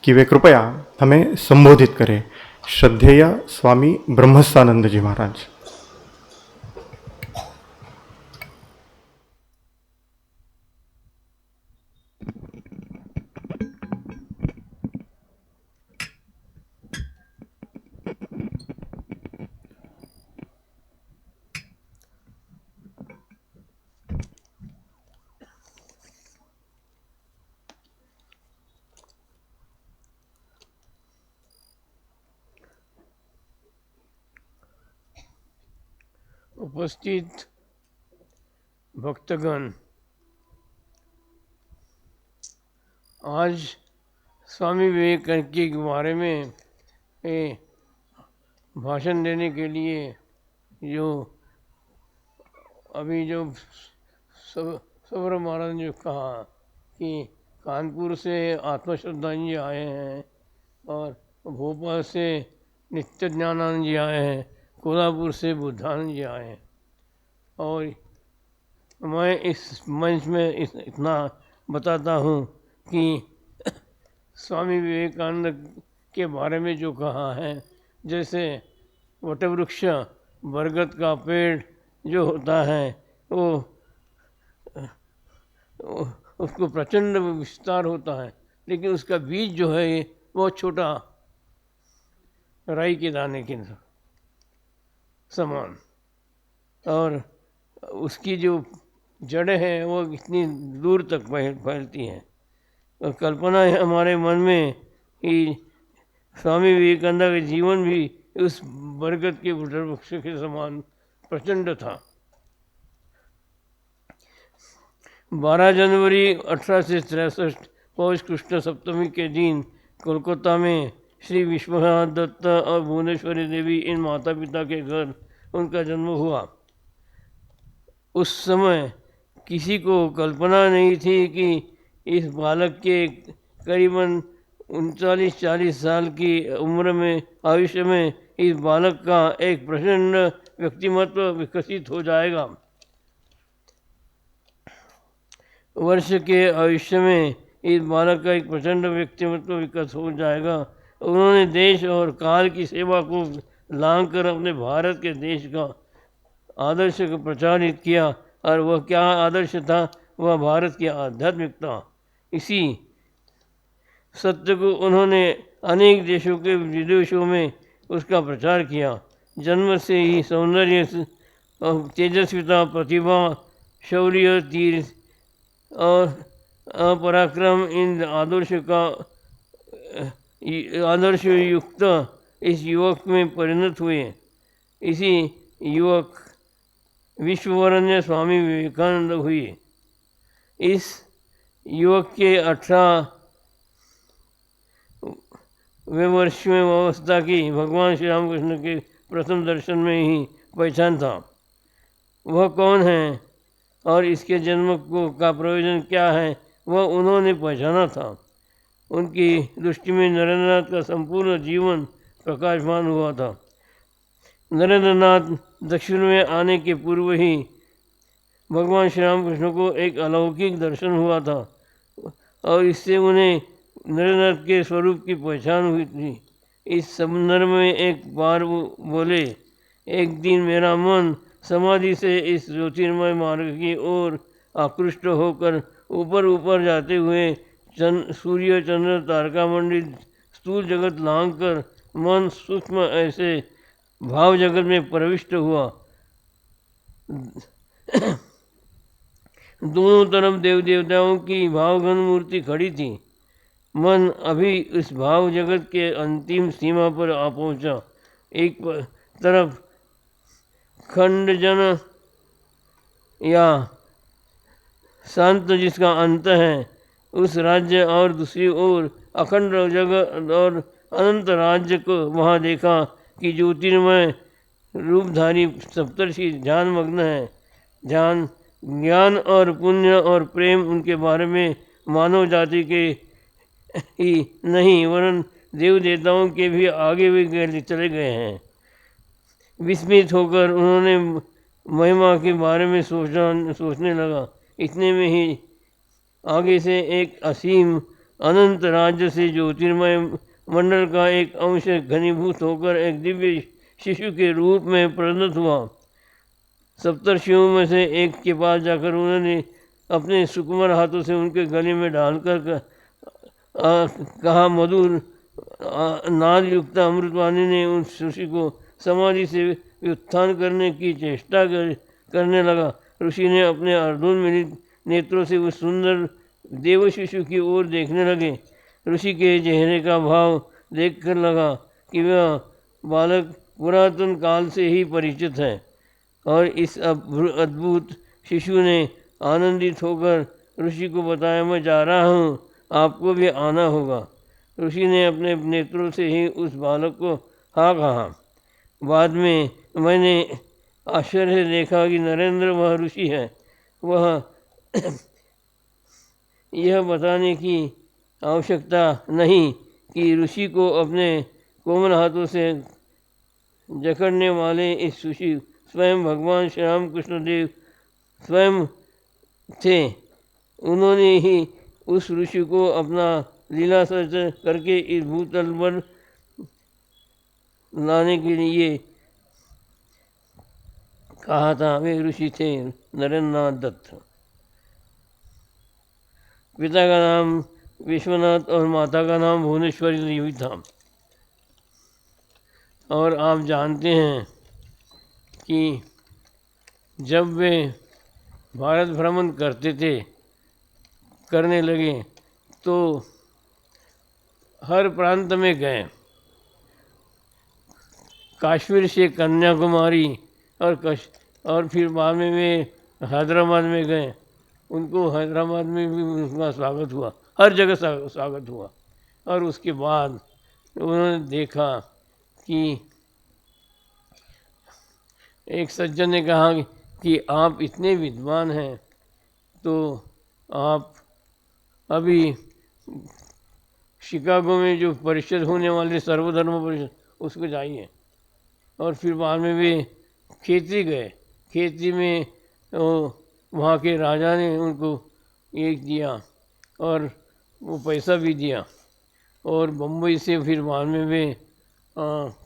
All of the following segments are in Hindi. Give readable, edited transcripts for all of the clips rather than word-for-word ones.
कि वे कृपया हमें संबोधित करें। श्रद्धेय स्वामी ब्रह्मस्थानंद जी महाराज। उपस्थित भक्तगण, आज स्वामी विवेकानंद के बारे में भाषण देने के लिए जो अभी जो सबर महाराज ने कहा कि कानपुर से आत्मश्रद्धानंद जी आए हैं और भोपाल से नित्यज्ञानानंद जी आए हैं, कोल्हापुर से बुद्धानंद जी आए हैं। और मैं इस मंच में इतना बताता हूँ कि स्वामी विवेकानंद के बारे में जो कहा है, जैसे वटवृक्ष बरगद का पेड़ जो होता है वो उसको प्रचंड विस्तार होता है, लेकिन उसका बीज जो है बहुत छोटा, राई के दाने के समान, और उसकी जो जड़ें हैं वो इतनी दूर तक फैलती हैं। और कल्पना है हमारे मन में कि स्वामी विवेकानंद का जीवन भी उस बरगद के वृक्ष के समान प्रचंड था। 12 जनवरी 1863 पौष कृष्ण सप्तमी के दिन कोलकाता में श्री विश्वनाथ दत्त और भुवनेश्वरी देवी इन माता पिता के घर उनका जन्म हुआ। उस समय किसी को कल्पना नहीं थी कि इस बालक के करीबन 39-40 साल की उम्र में, आयुष्य में, इस बालक का एक प्रचंड व्यक्तिमत्व विकसित हो जाएगा। वर्ष के आयुष्य में इस बालक का एक प्रचंड व्यक्तिमत्व विकसित हो जाएगा। उन्होंने देश और काल की सेवा को लांघ कर अपने भारत के देश का आदर्श को प्रचारित किया। और वह क्या आदर्श था? वह भारत की आध्यात्मिकता। इसी सत्य को उन्होंने अनेक देशों के विदेशों में उसका प्रचार किया। जन्म से ही सौंदर्य, तेजस्विता, प्रतिभा, शौर्य, तीर और पराक्रम इन आदर्श युक्त इस युवक में परिणत हुए। इसी युवक विश्ववरण्य स्वामी विवेकानंद हुए। इस युवक के 18वें वर्ष में अवस्था की भगवान श्री रामकृष्ण के प्रथम दर्शन में ही पहचान था। वह कौन है और इसके जन्म का प्रयोजन क्या है, वह उन्होंने पहचाना था। उनकी दृष्टि में नरेंद्रनाथ का संपूर्ण जीवन प्रकाशमान हुआ था। नरेंद्रनाथ दक्षिण में आने के पूर्व ही भगवान श्री रामकृष्ण को एक अलौकिक दर्शन हुआ था और इससे उन्हें नरेंद्रनाथ के स्वरूप की पहचान हुई थी। इस संदर्भ में एक बार वो बोले, एक दिन मेरा मन समाधि से इस ज्योतिर्मय मार्ग की ओर आकृष्ट होकर ऊपर ऊपर जाते हुए सूर्य, चंद्र, तारका मंडित स्थूल जगत लांघ कर मन सूक्ष्म ऐसे भाव जगत में प्रविष्ट हुआ। दोनों तरफ देव देवताओं की भावघन मूर्ति खड़ी थी। मन अभी इस भाव जगत के अंतिम सीमा पर आ पहुंचा। एक तरफ खंडजन या शांत जिसका अंत है उस राज्य, और दूसरी ओर अखंड जगत और अनंत राज्य को वहाँ देखा कि ज्योतिर्मय रूपधारी सप्तर्षि ध्यान मग्न है। ज्ञान और पुण्य और प्रेम उनके बारे में मानव जाति के ही नहीं वरन देव देवताओं के भी आगे भी चले गए हैं। विस्मित होकर उन्होंने महिमा के बारे में सोचने लगा। इतने में ही आगे से एक असीम अनंत राज्य से ज्योतिर्मय मंडल का एक अंश घनीभूत होकर एक दिव्य शिशु के रूप में परिणत हुआ। सप्तर्षियों में से एक के पास जाकर उन्होंने अपने सुकुमार हाथों से उनके गले में डालकर कहा, मधुर नाद युक्त अमृतवाणी ने उस ऋषि को समाधि से व्युत्थान करने की चेष्टा करने लगा। ऋषि ने अपने अर्धोन्मिलित नेत्रों से उस सुंदर देव शिशु की ओर देखने लगे। ऋषि के चेहरे का भाव देखकर लगा कि वह बालक पुरातन काल से ही परिचित है। और इस अद्भुत शिशु ने आनंदित होकर ऋषि को बताया, मैं जा रहा हूँ, आपको भी आना होगा। ऋषि ने अपने नेत्रों से ही उस बालक को हाँ कहा। बाद में मैंने आश्चर्य से देखा कि नरेंद्र वह ऋषि है। वह यह बताने की आवश्यकता नहीं कि ऋषि को अपने कोमल हाथों से जकड़ने वाले इस ऋषि स्वयं भगवान श्री रामकृष्ण देव स्वयं थे। उन्होंने ही उस ऋषि को अपना लीला सर्च करके इस भूतल पर लाने के लिए कहा था। वे ऋषि थे नरेंद्रनाथ दत्त। पिता का नाम विश्वनाथ और माता का नाम भुवनेश्वरी देवी था। और आप जानते हैं कि जब वे भारत भ्रमण करने लगे तो हर प्रांत में गए। कश्मीर से कन्याकुमारी और फिर बाद में वे हैदराबाद में गए। उनको हैदराबाद में भी उनका स्वागत हुआ, हर जगह स्वागत हुआ। और उसके बाद उन्होंने देखा कि एक सज्जन ने कहा कि आप इतने विद्वान हैं तो आप अभी शिकागो में जो परिषद होने वाली सर्वधर्म परिषद उसको जाइए। और फिर बाद में वे खेती गए। खेती में वहाँ के राजा ने उनको एक दिया और वो पैसा भी दिया। और बम्बई से फिर बाद में वे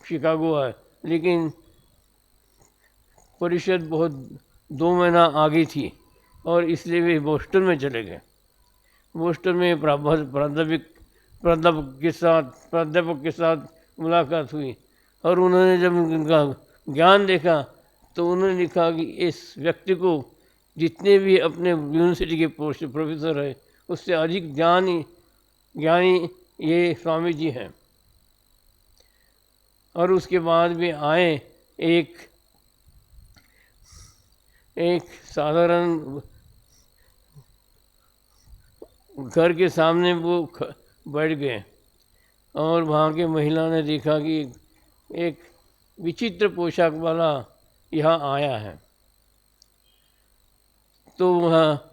शिकागो आए। लेकिन परिषद बहुत 2 महीना आगे थी और इसलिए वे बोस्टन में चले गए। बोस्टन में प्राध्यापक के साथ मुलाकात हुई और उन्होंने जब उनका ज्ञान देखा तो उन्होंने लिखा कि इस व्यक्ति को जितने भी अपने यूनिवर्सिटी के प्रोफेसर हैं उससे अधिक ज्ञानी ये स्वामी जी हैं। और उसके बाद भी आए, एक साधारण घर के सामने वो बैठ गए और वहाँ के महिला ने देखा कि एक विचित्र पोशाक वाला यहाँ आया है। तो वहाँ,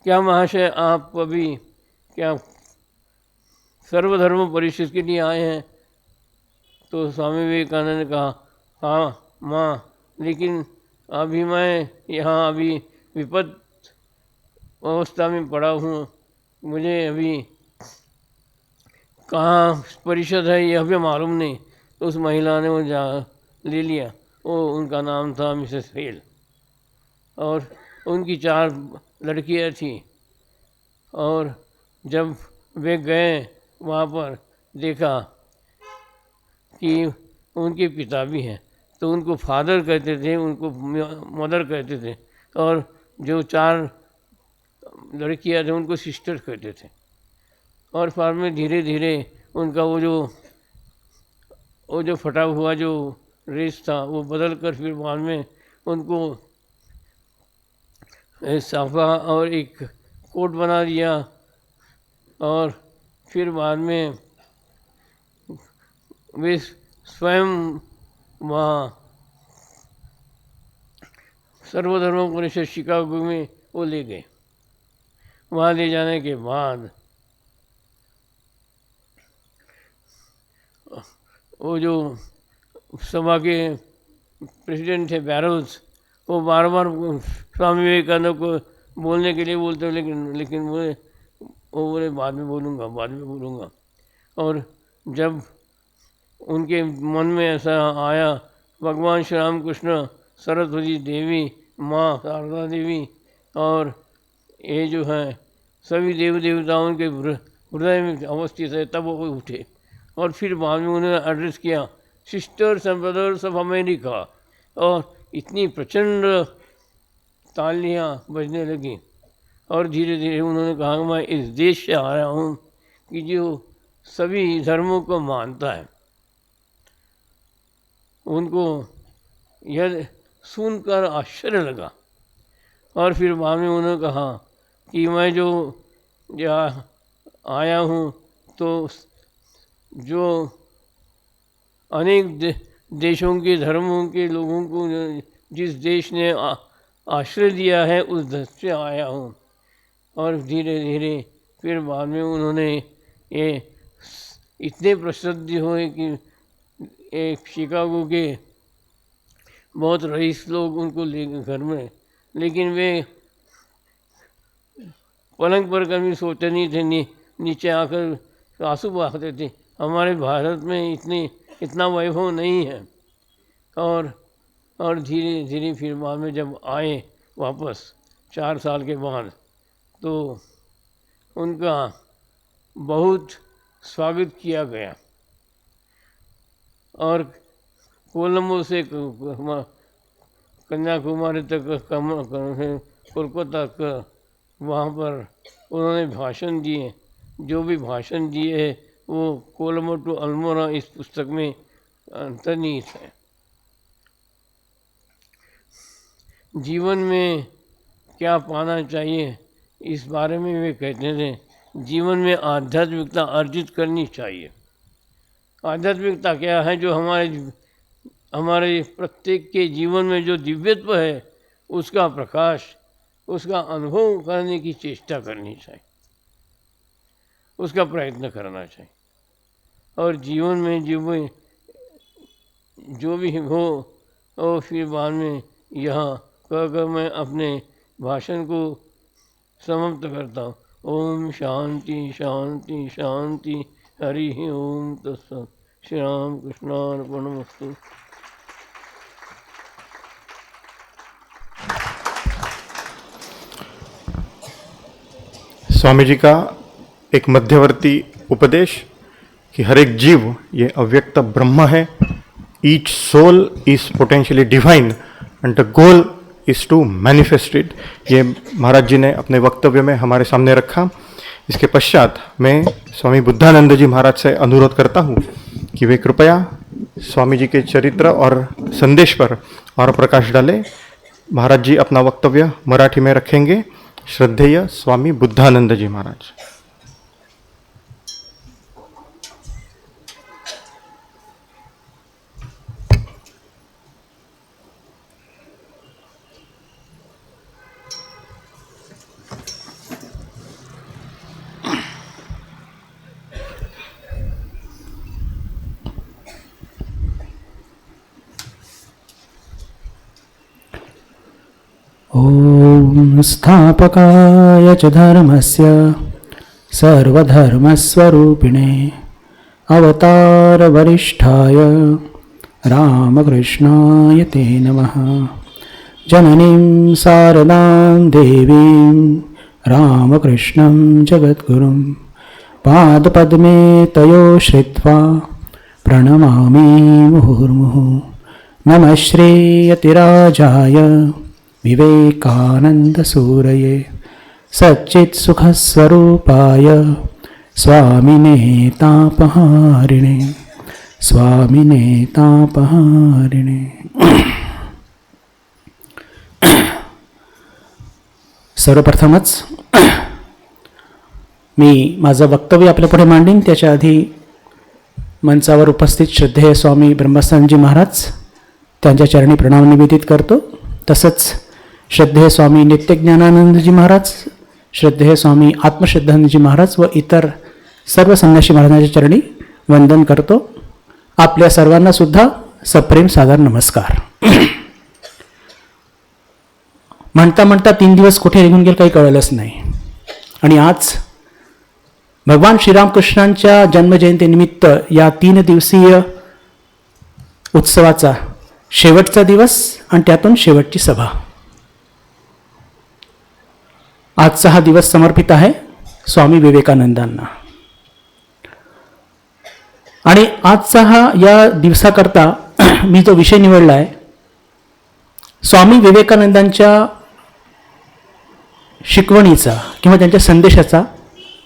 क्या महाशय आप अभी क्या सर्वधर्म परिषद के लिए आए हैं? तो स्वामी विवेकानंद ने कहा, हाँ माँ, लेकिन अभी मैं यहाँ अभी विपद अवस्था में पड़ा हूँ, मुझे अभी कहाँ परिषद है यह भी मालूम नहीं। तो उस महिला ने वो ले लिया। वो उनका नाम था मिसेस फेल और उनकी 4 लड़कियाँ थीं। और जब वे गए वहाँ पर देखा कि उनके पिता भी हैं, तो उनको फादर कहते थे, उनको मदर कहते थे। और जो 4 लड़कियाँ थे उनको सिस्टर कहते थे। और बाद में धीरे धीरे उनका वो जो फटा हुआ जो ड्रेस था वो बदल कर फिर बाद में उनको साफा और एक कोट बना दिया। और फिर बाद में वे स्वयं वहाँ सर्वधर्म परिषद शिकागो में वो ले गए। वहाँ ले जाने के बाद वो जो सभा के प्रेसिडेंट थे बैरोज, वो बार बार स्वामी विवेकानंद को बोलने के लिए बोलते, लेकिन वो वो बोले बाद में बोलूँगा, बाद में बोलूँगा। और जब उनके मन में ऐसा आया, भगवान श्री रामकृष्ण, सरस्वती देवी, माँ शारदा देवी और ये जो है सभी देव देवताओं के हृदय में अवस्थित है, तब वो उठे। और फिर बाद में उन्होंने एड्रेस किया, sisters and brothers of America, और इतनी प्रचंड तालियां बजने लगी। और धीरे धीरे उन्होंने कहा कि मैं इस देश से आया हूँ कि जो सभी धर्मों को मानता है। उनको यह सुनकर आश्चर्य लगा। और फिर बाद में उन्होंने कहा कि मैं जो आया हूँ तो जो अनेक देशों के धर्मों के लोगों को जिस देश ने आश्रय दिया है उस देश से आया हूँ। और धीरे धीरे फिर बाद में उन्होंने ये इतने प्रसिद्ध हुए कि एक शिकागो के बहुत रईस लोग उनको ले गए घर में, लेकिन वे पलंग पर कभी सोते नहीं थे, नीचे आकर आंसू बहाते थे। हमारे भारत में इतना वैभव नहीं है। और धीरे धीरे फिर बाद में जब आए वापस 4 साल के बाद, तो उनका बहुत स्वागत किया गया। और कोलंबो से कन्याकुमारी तक, कोलकाता तक, वहाँ पर उन्होंने भाषण दिए। जो भी भाषण दिए है वो कोलंबो टू अल्मोड़ा इस पुस्तक में अंतर्निहित है। जीवन में क्या पाना चाहिए, इस बारे में वे कहते थे, जीवन में आध्यात्मिकता अर्जित करनी चाहिए। आध्यात्मिकता क्या है? जो हमारे प्रत्येक के जीवन में जो दिव्यत्व है उसका प्रकाश, उसका अनुभव करने की चेष्टा करनी चाहिए, उसका प्रयत्न करना चाहिए। और जीवन में जो भी हो, और फिर बाद में यहाँ कहकर मैं अपने भाषण को समाप्त करता हूँ। ओम शांति शांति शांति, हरि ओम तत्सत। श्री राम कृष्णार्पणमस्तु। स्वामी जी का एक मध्यवर्ती उपदेश कि हर एक जीव ये अव्यक्त ब्रह्म है। Each soul is potentially divine and the goal is to manifest it. ये महाराज जी ने अपने वक्तव्य में हमारे सामने रखा। इसके पश्चात मैं स्वामी बुद्धानंद जी महाराज से अनुरोध करता हूँ कि वे कृपया स्वामी जी के चरित्र और संदेश पर और प्रकाश डालें। महाराज जी अपना वक्तव्य मराठी में रखेंगे। श्रद्धेय स्वामी बुद्धानंद जी महाराज। ॐ स्थापकाय च धर्मस्य सर्वधर्मस्वरूपिणे अवतारवरिष्ठाय रामकृष्णाय ते नमः। जननीं शारदां देवीं रामकृष्णं जगद्गुरुं पादपद्मे तयो श्रित्वा प्रणमामि मुहुर्मुहुः। नमः श्रीयतिराजाय विवेकानन्दसूरये सच्चित्सुखस्वरूपाय स्वामिने तापहारिणे स्वामिने तापहारिणे। सर्वप्रथमच मी माझं वक्तव्य आपल्यापुढे मांडीन त्याच्या आधी मंचावर उपस्थित श्रद्धेय स्वामी ब्रह्मस्थानजी महाराज त्यांच्या चरणी प्रणाम निवेदित करतो। तसंच श्रद्धेय स्वामी नित्यज्ञानानंदजी महाराज, श्रद्धेय स्वामी आत्मश्रद्धानंदजी महाराज व इतर सर्व संन्यासी महाराजांच्या चरणी वंदन करतो। आपल्या सर्वांना सुद्धा सप्रेम सादर नमस्कार। म्हणता म्हणता 3 दिवस कुठे निघून गेले काही कळलंच नाही। आणि आज भगवान श्रीरामकृष्णांच्या जन्मजयंतीनिमित्त या 3 दिवसीय उत्सवाचा शेवटचा दिवस आणि त्यातून शेवटची सभा. आजचा हा दिवस समर्पित आहे स्वामी विवेकानंदांना. आणि आजचा या दिवसाकरता मी जो विषय निवडला आहे, स्वामी विवेकानंदांच्या शिकवणीचा किंवा त्यांच्या संदेशाचा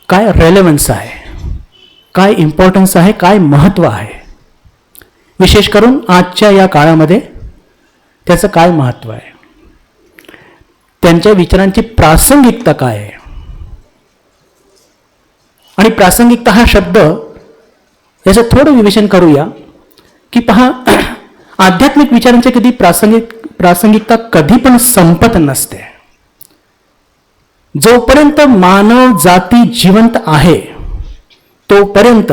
काय रेलेव्हन्स आहे, काय इम्पॉर्टन्स आहे, काय महत्त्व आहे, विशेष करून आजच्या या काळामध्ये त्याचं काय महत्त्व आहे, त्यांच्या विचारांची प्रासंगिकता काय आहे. आणि प्रासंगिकता हा शब्द याचं थोडं विवेचन करूया की पहा, आध्यात्मिक विचारांची कधी प्रासंगिकता कधी पण संपत नसते. जोपर्यंत मानव जाती जिवंत आहे तोपर्यंत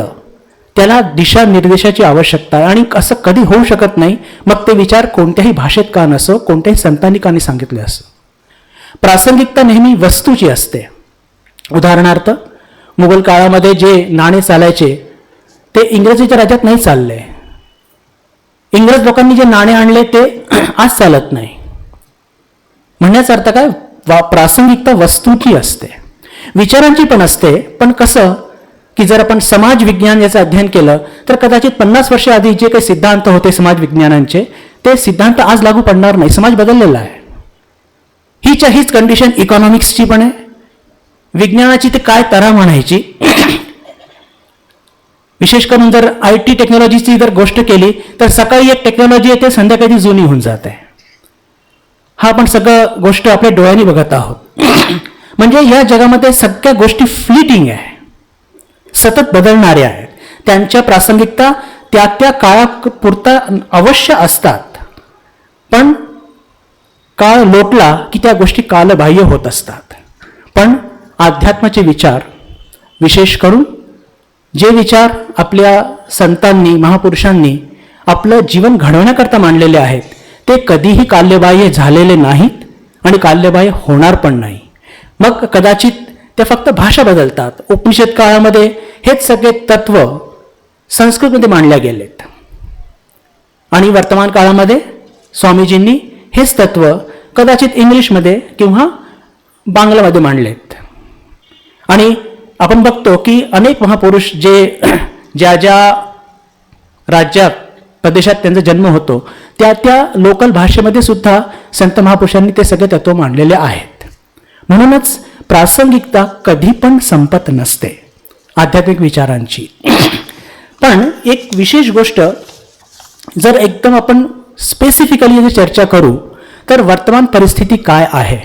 त्याला दिशा निर्देशाची आवश्यकता आहे. आणि असं कधी होऊ शकत नाही मग ते विचार कोणत्याही भाषेत का नसो, कोणत्याही संतांनी का नाही सांगितले असो. प्रासंगिकता नेहमी वस्तूची असते. उदाहरणार्थ, मुघल काळामध्ये जे नाणे चालायचे ते इंग्रजीच्या राज्यात नाही चालले. इंग्रज लोकांनी जे नाणे आणले ते आज चालत नाही. म्हणण्याचा अर्थ काय, प्रासंगिकता वस्तूची असते, विचारांची पण असते. पण कसं की जर आपण समाज विज्ञान याचं अध्ययन केलं तर कदाचित 50 वर्ष आधी जे काही सिद्धांत होते समाज विज्ञानांचे ते सिद्धांत आज लागू पडणार नाही. समाज बदललेला आहे. हीच कंडिशन इकॉनॉमिक्सची पण आहे. विज्ञानाची ते काय तरा म्हणायची, विशेष करून जर IT टेक्नॉलॉजीची जर गोष्ट केली तर सकाळी एक टेक्नॉलॉजी येते, संध्याकाळी जुनी होऊन जाते. हा आपण सगळं गोष्ट आपल्या डोळ्यांनी बघत आहोत. म्हणजे या जगामध्ये सगळ्या गोष्टी फ्लिटिंग आहे, सतत बदलणाऱ्या आहेत. त्यांच्या प्रासंगिकता त्या काळापुरता अवश्य असतात, पण काळ लोटला की त्या गोष्टी कालबाह्य होत असतात. पण अध्यात्माचे विचार, विशेष करून जे विचार आपल्या संतांनी, महापुरुषांनी आपलं जीवन घडवण्याकरता मांडलेले आहेत, ते कधीही काल्यबाह्य झालेले नाहीत आणि काल्यबाह्य होणार पण नाही. मग कदाचित त्या फक्त भाषा बदलतात. उपनिषद काळामध्ये हेच सगळे तत्व संस्कृतमध्ये मांडल्या गेलेत आणि वर्तमान काळामध्ये स्वामीजींनी हेच तत्व कदाचित इंग्लिशमध्ये किंवा बांगलामध्ये मांडलेत. आणि आपण बघतो की अनेक महापुरुष जे ज्या राज्यात, प्रदेशात त्यांचा जन्म होतो त्या लोकल भाषेमध्ये सुद्धा संत महापुरुषांनी ते सगळे तत्व मांडलेले आहेत. म्हणूनच प्रासंगिकता कधी पण संपत नसते आध्यात्मिक विचारांची. पण एक विशेष गोष्ट जर एकदम आपण स्पेसिफिकली चर्चा करू तर वर्तमान परिस्थिती काय आहे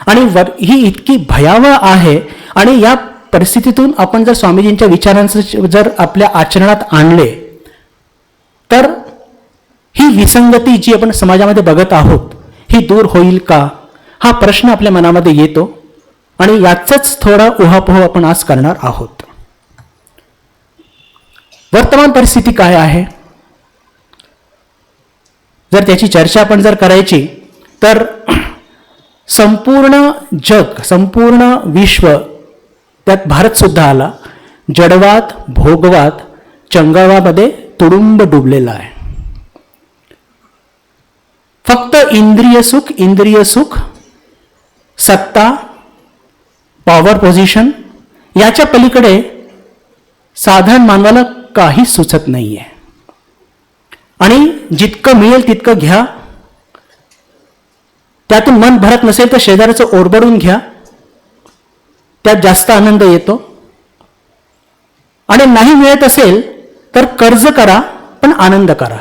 आणि ही इतकी भयावह आहे. आणि या परिस्थितीतून आपण जर स्वामीजींच्या विचारांचं जर आपल्या आचरणात आणले तर ही विसंगती जी आपण समाजामध्ये बघत आहोत ही दूर होईल का, हा प्रश्न आपल्या मनामध्ये येतो. आणि याचाच थोडा उहापोह आपण आज करणार आहोत. वर्तमान परिस्थिती काय आहे जर त्याची चर्चा आपण जर करायची तर संपूर्ण जग, संपूर्ण विश्व, त्यात भारत सुद्धा आला, जडवाद, भोगवाद, चंगळवामध्ये तुडुंब डुबलेला आहे. फक्त इंद्रिय सुख, सत्ता, पॉवर पोझिशन याच्या पलीकडे साधारण मानवाला काही सुचत नाहीये. आणि जितकं मिळेल तितकं घ्या, त्यातून मन भरत नसेल तर शेजाऱ्याचं ओरबडून घ्या, त्यात जास्त आनंद येतो. आणि नाही मिळत असेल तर कर्ज करा पण आनंद करा.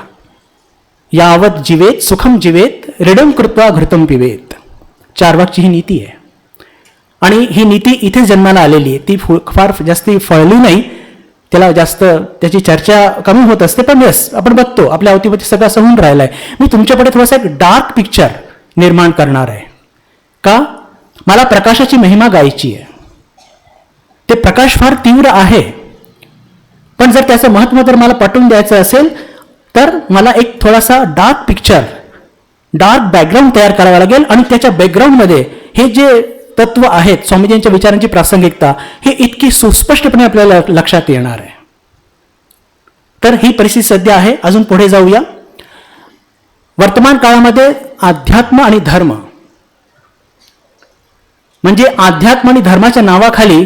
यावत जीवेत सुखम जीवेत रिडम कृत्वा घृतम पिवेत. चार्वाकची ही नीती आहे. आणि ही नीती इथे जन्माला आलेली आहे. ती फार जास्ती फळली नाही, त्याला जास्त त्याची चर्चा कमी होत असते. पण यस, आपण बघतो आपल्या अवतीभोवती सगळं असं होऊन राहिलं आहे. मी तुमच्याकडे थोडासा एक डार्क पिक्चर निर्माण करणार आहे. का, मला प्रकाशाची महिमा गायची आहे. ते प्रकाश फार तीव्र आहे, पण जर त्याचं महत्त्व जर मला पटवून द्यायचं असेल तर मला एक थोडासा डार्क पिक्चर, डार्क बॅकग्राऊंड तयार करावा लागेल. आणि त्याच्या बॅकग्राऊंडमध्ये हे जे तत्व आहेत, स्वामीजींच्या विचारांची प्रासंगिकता, हे इतकी सुस्पष्टपणे आपल्याला लक्षात येणार आहे. तर ही परिस्थिती सध्या आहे. अजून पुढे जाऊया. वर्तमान काळामध्ये अध्यात्म आणि धर्म, म्हणजे अध्यात्म आणि धर्माच्या नावाखाली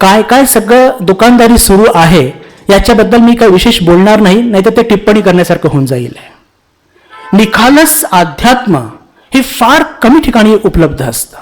काय काय सगळं दुकानदारी सुरू आहे, याच्याबद्दल मी काही विशेष बोलणार नाही, नाहीतर ते टिप्पणी करण्यासारखं होऊन जाईल. निखालस अध्यात्म हे फार कमी ठिकाणी उपलब्ध असतं,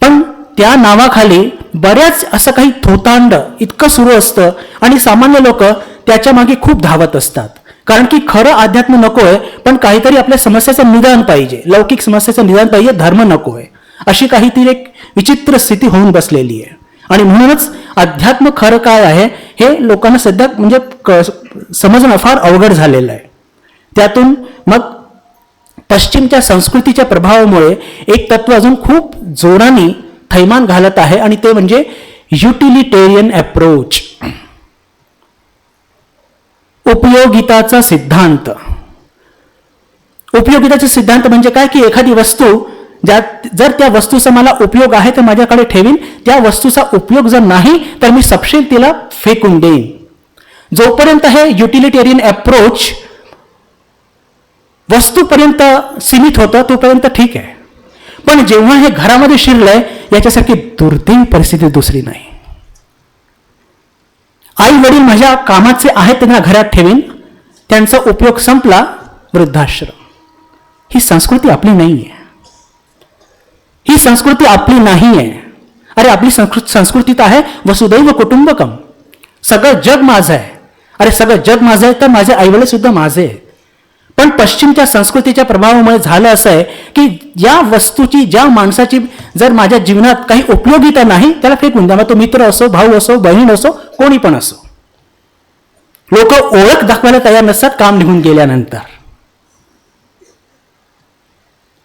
पण त्या नावाखाली बऱ्याच असं काही थोतांड इतकं सुरू असतं आणि सामान्य लोक त्याच्या मागे खूप धावत असतात. कारण की खरं अध्यात्म नकोय, पण काहीतरी आपल्या समस्याचं निदान पाहिजे, लौकिक समस्याचं निदान पाहिजे, धर्म नकोय, अशी काहीतरी एक विचित्र स्थिती होऊन बसलेली आहे. आणि म्हणूनच अध्यात्म खरं काय आहे हे लोकांना सध्या म्हणजे समजणं फार अवघड झालेलं आहे. त्यातून मग पश्चिमच्या संस्कृतीच्या प्रभावामुळे एक तत्व अजून खूप जोराने थैमान घालत आहे, आणि ते म्हणजे युटिलिटेरियन अप्रोच, उपयोगिताचा सिद्धांत. उपयोगिताचा सिद्धांत म्हणजे काय की एखादी वस्तू जर त्या वस्तूचा मला उपयोग आहे तर माझ्याकडे ठेवीन, त्या वस्तूचा उपयोग जर नाही तर मी सपशेल तिला फेकून देईन. जोपर्यंत हे युटिलिटेरियन अप्रोच वस्तूपर्यंत सीमित होतं तोपर्यंत ठीक आहे, पण जेव्हा हे घरामध्ये शिरलंय याच्यासारखी दुर्दैवी परिस्थिती दुसरी नाही. आई वडील माझ्या कामाचे आहेत त्यांना घरात ठेवीन, त्यांचा उपयोग संपला, वृद्धाश्रम. ही संस्कृती आपली नाही आहे, ही संस्कृती आपली नाही आहे. अरे आपली संस्कृती तर आहे वसुदैव कुटुंबकम, सगळं जग माझं आहे. अरे सगळं जग माझं आहे तर माझे आईवडील सुद्धा माझे आहे. पण पश्चिमच्या संस्कृतीच्या प्रभावामुळे झालं असं आहे की ज्या वस्तूची, ज्या माणसाची जर माझ्या जीवनात काही उपयोगिता नाही त्याला फेकून द्या. मग तो मित्र असो, भाऊ असो, बहीण असो, कोणी पण असो. लोक ओळख दाखवायला तयार नसतात काम निघून गेल्यानंतर.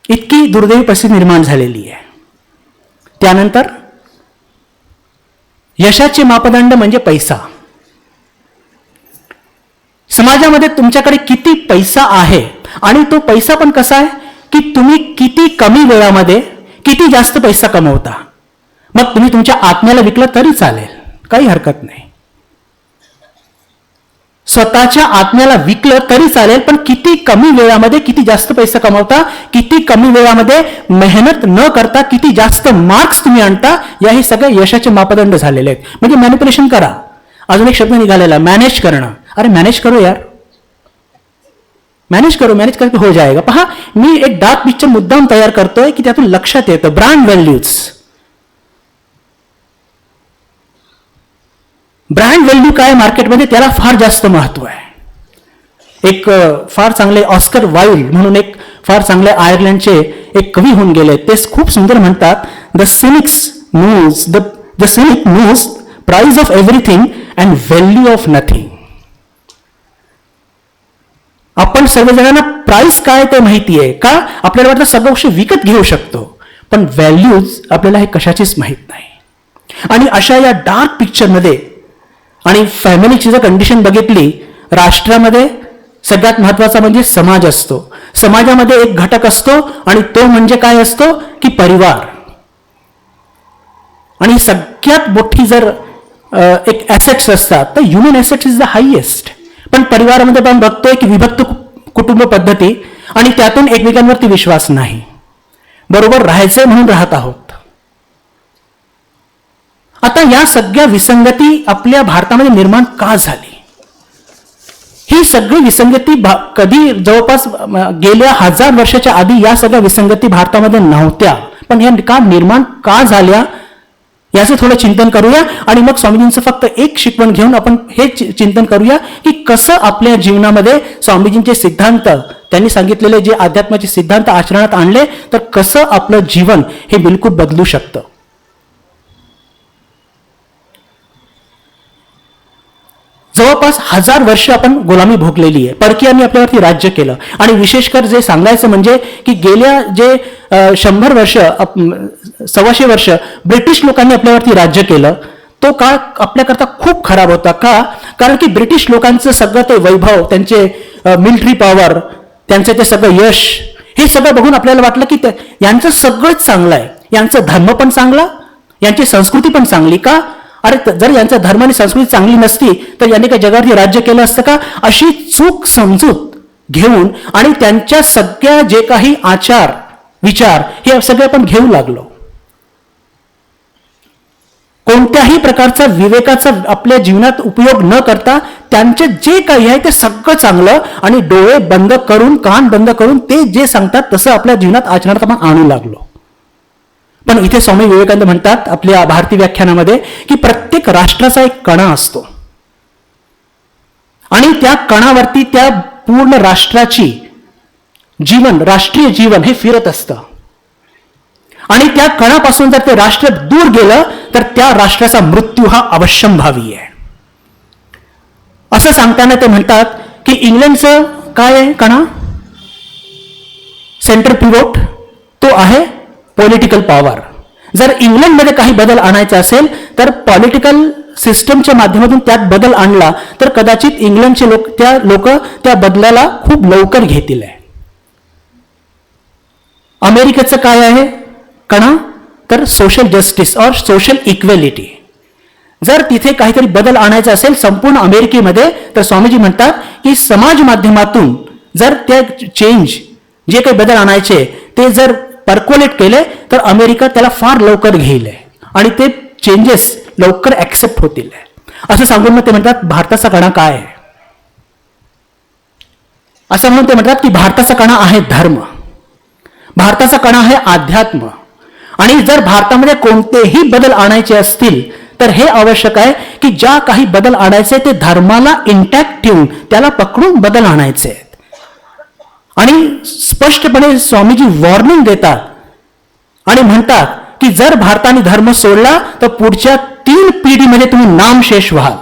इतकी दुर्दैवी परिस्थिती निर्माण झालेली आहे. त्यानंतर यशाचे मापदंड म्हणजे पैसा. समाजामध्ये तुमच्याकडे किती पैसा आहे, आणि तो पैसा पण कसा आहे की तुम्ही किती कमी वेळामध्ये किती जास्त पैसा कमवता. मग तुम्ही तुमच्या आत्म्याला विकलं तरी चालेल, काही हरकत नाही. स्वतःच्या आत्म्याला विकलं तरी चालेल, पण किती कमी वेळामध्ये किती जास्त पैसा कमवता, किती कमी वेळामध्ये मेहनत न करता किती जास्त मार्क्स तुम्ही आणता, या हे सगळे यशाचे मापदंड झालेले आहेत. म्हणजे मॅनिप्युलेशन करा. अजून एक शब्द निघालेला, मॅनेज करणं. अरे मॅनेज करो यार, मॅनेज करके हो जाएगा. पहा, मी एक डार्क पिक्चर मुद्दाम तयार करतोय की त्यातून लक्षात येतं ब्रँड व्हॅल्यूज. ब्रँड व्हॅल्यू काय मार्केटमध्ये, त्याला फार जास्त महत्व आहे. एक फार चांगले ऑस्कर वाइल्ड म्हणून एक फार चांगले आयर्लंडचे एक कवी होऊन गेले, ते खूप सुंदर म्हणतात, the cynic knows price of everything and value of nothing. आपण सर्वजणांना प्राइस काय ते माहिती आहे का, आपल्याला वाटतं सगळ्या गोष्टी विकत घेऊ शकतो, पण व्हॅल्यूज आपल्याला हे कशाचीच माहीत नाही. आणि अशा या डार्क पिक्चरमध्ये आणि फॅमिलीची जर कंडिशन बघितली, राष्ट्रामध्ये सगळ्यात महत्वाचा म्हणजे समाज असतो. समाजामध्ये एक घटक असतो आणि तो म्हणजे काय असतो की परिवार. आणि सगळ्यात मोठी जर एक ॲसेट्स असतात तर human assets is the highest. पण परिवारामध्ये आपण बघतोय की विभक्त कुटुंब पद्धती, आणि त्यातून एकमेकांवरती विश्वास नाही. बरोबर राहायचंय म्हणून राहत आहोत. आता या सगळ्या विसंगती आपल्या भारतामध्ये निर्माण का झाली? ही सगळी विसंगती कधी जवळपास गेल्या 1000 वर्षाच्या आधी या सगळ्या विसंगती भारतामध्ये नव्हत्या, पण या का निर्माण का झाल्या याचं थोडं चिंतन करूया. आणि मग स्वामीजींचं फक्त एक शिकवण घेऊन आपण हे चिंतन करूया की कसं आपल्या जीवनामध्ये स्वामीजींचे सिद्धांत, त्यांनी सांगितलेले जे अध्यात्माचे सिद्धांत आचरणात आणले तर कसं आपलं जीवन हे बिलकुल बदलू शकतं. जवळपास 1000 वर्ष आपण गुलामी भोगलेली आहे. परकीयांनी आपल्यावरती राज्य केलं, आणि विशेषकर जे सांगायचं म्हणजे की गेल्या जे 100 वर्ष 125 वर्ष ब्रिटिश लोकांनी आपल्यावरती राज्य केलं, तो काळ आपल्याकरता खूप खराब होता. का? कारण की ब्रिटिश लोकांचं सगळं ते वैभव, त्यांचे मिलिटरी पॉवर, त्यांचे ते सगळं यश, हे हे सगळं बघून आपल्याला वाटलं की यांचं सगळंच चांगलं आहे, यांचं धर्म पण चांगला, यांची संस्कृती पण चांगली. का? अरे जर यांचा धर्म आणि संस्कृती चांगली नसती तर यांनी काही जगावरती राज्य केलं असतं का? अशी चूक समजूत घेऊन आणि त्यांच्या सगळ्या जे काही आचार विचार हे सगळे आपण घेऊ लागलो. कोणत्याही प्रकारचा विवेकाचा आपल्या जीवनात उपयोग न करता त्यांचे जे काही आहे ते सगळं चांगलं आणि डोळे बंद करून कान बंद करून ते जे सांगतात तसं आपल्या जीवनात आचरणात आपण आणू लागलो. पण इथे स्वामी विवेकानंद म्हणतात आपल्या भारतीय व्याख्यानामध्ये की प्रत्येक राष्ट्राचा एक कणा असतो आणि त्या कणावरती त्या पूर्ण राष्ट्राची जीवन, राष्ट्रीय जीवन हे फिरत असतं आणि त्या कणापासून जर ते राष्ट्र दूर गेलं तर त्या राष्ट्राचा मृत्यू हा अवश्यंभावी आहे. असं सांगताना ते म्हणतात की इंग्लंडचं काय आहे कणा? सेंटर पिव्होट, तो आहे पॉलिटिकल पॉवर. जर इंग्लंडमध्ये काही बदल आणायचा असेल तर पॉलिटिकल सिस्टमच्या माध्यमातून त्यात बदल आणला तर कदाचित इंग्लंडचे लोक त्या बदलाला खूप लवकर घेतील. अमेरिकेचं काय आहे कणा? तर सोशल जस्टिस और सोशल इक्वेलिटी. जर तिथे काहीतरी बदल आणायचा असेल संपूर्ण अमेरिकेमध्ये तर स्वामीजी म्हणतात की समाज माध्यमातून जर त्या चेंज जे काही बदल आणायचे ते जर पर्क्युलेट केले तर अमेरिका त्याला फार लवकर घेईल आणि ते चेंजेस लवकर ऍक्सेप्ट होतील. असं सांगून मग ते म्हणतात भारताचा कणा काय आहे? असं म्हणून ते म्हणतात की भारताचा कणा आहे धर्म, भारताचा कणा आहे अध्यात्म आणि जर भारतामध्ये कोणतेही बदल आणायचे असतील तर हे आवश्यक आहे की ज्या काही बदल आणायचे ते धर्माला इंटॅक्ट ठेवून त्याला पकडून बदल आणायचे. आणि स्पष्टपणे स्वामीजी वॉर्निंग देतात आणि म्हणतात की जर भारताने धर्म सोडला तर पुढच्या 3 पिढीमध्ये तुम्ही नामशेष व्हाल,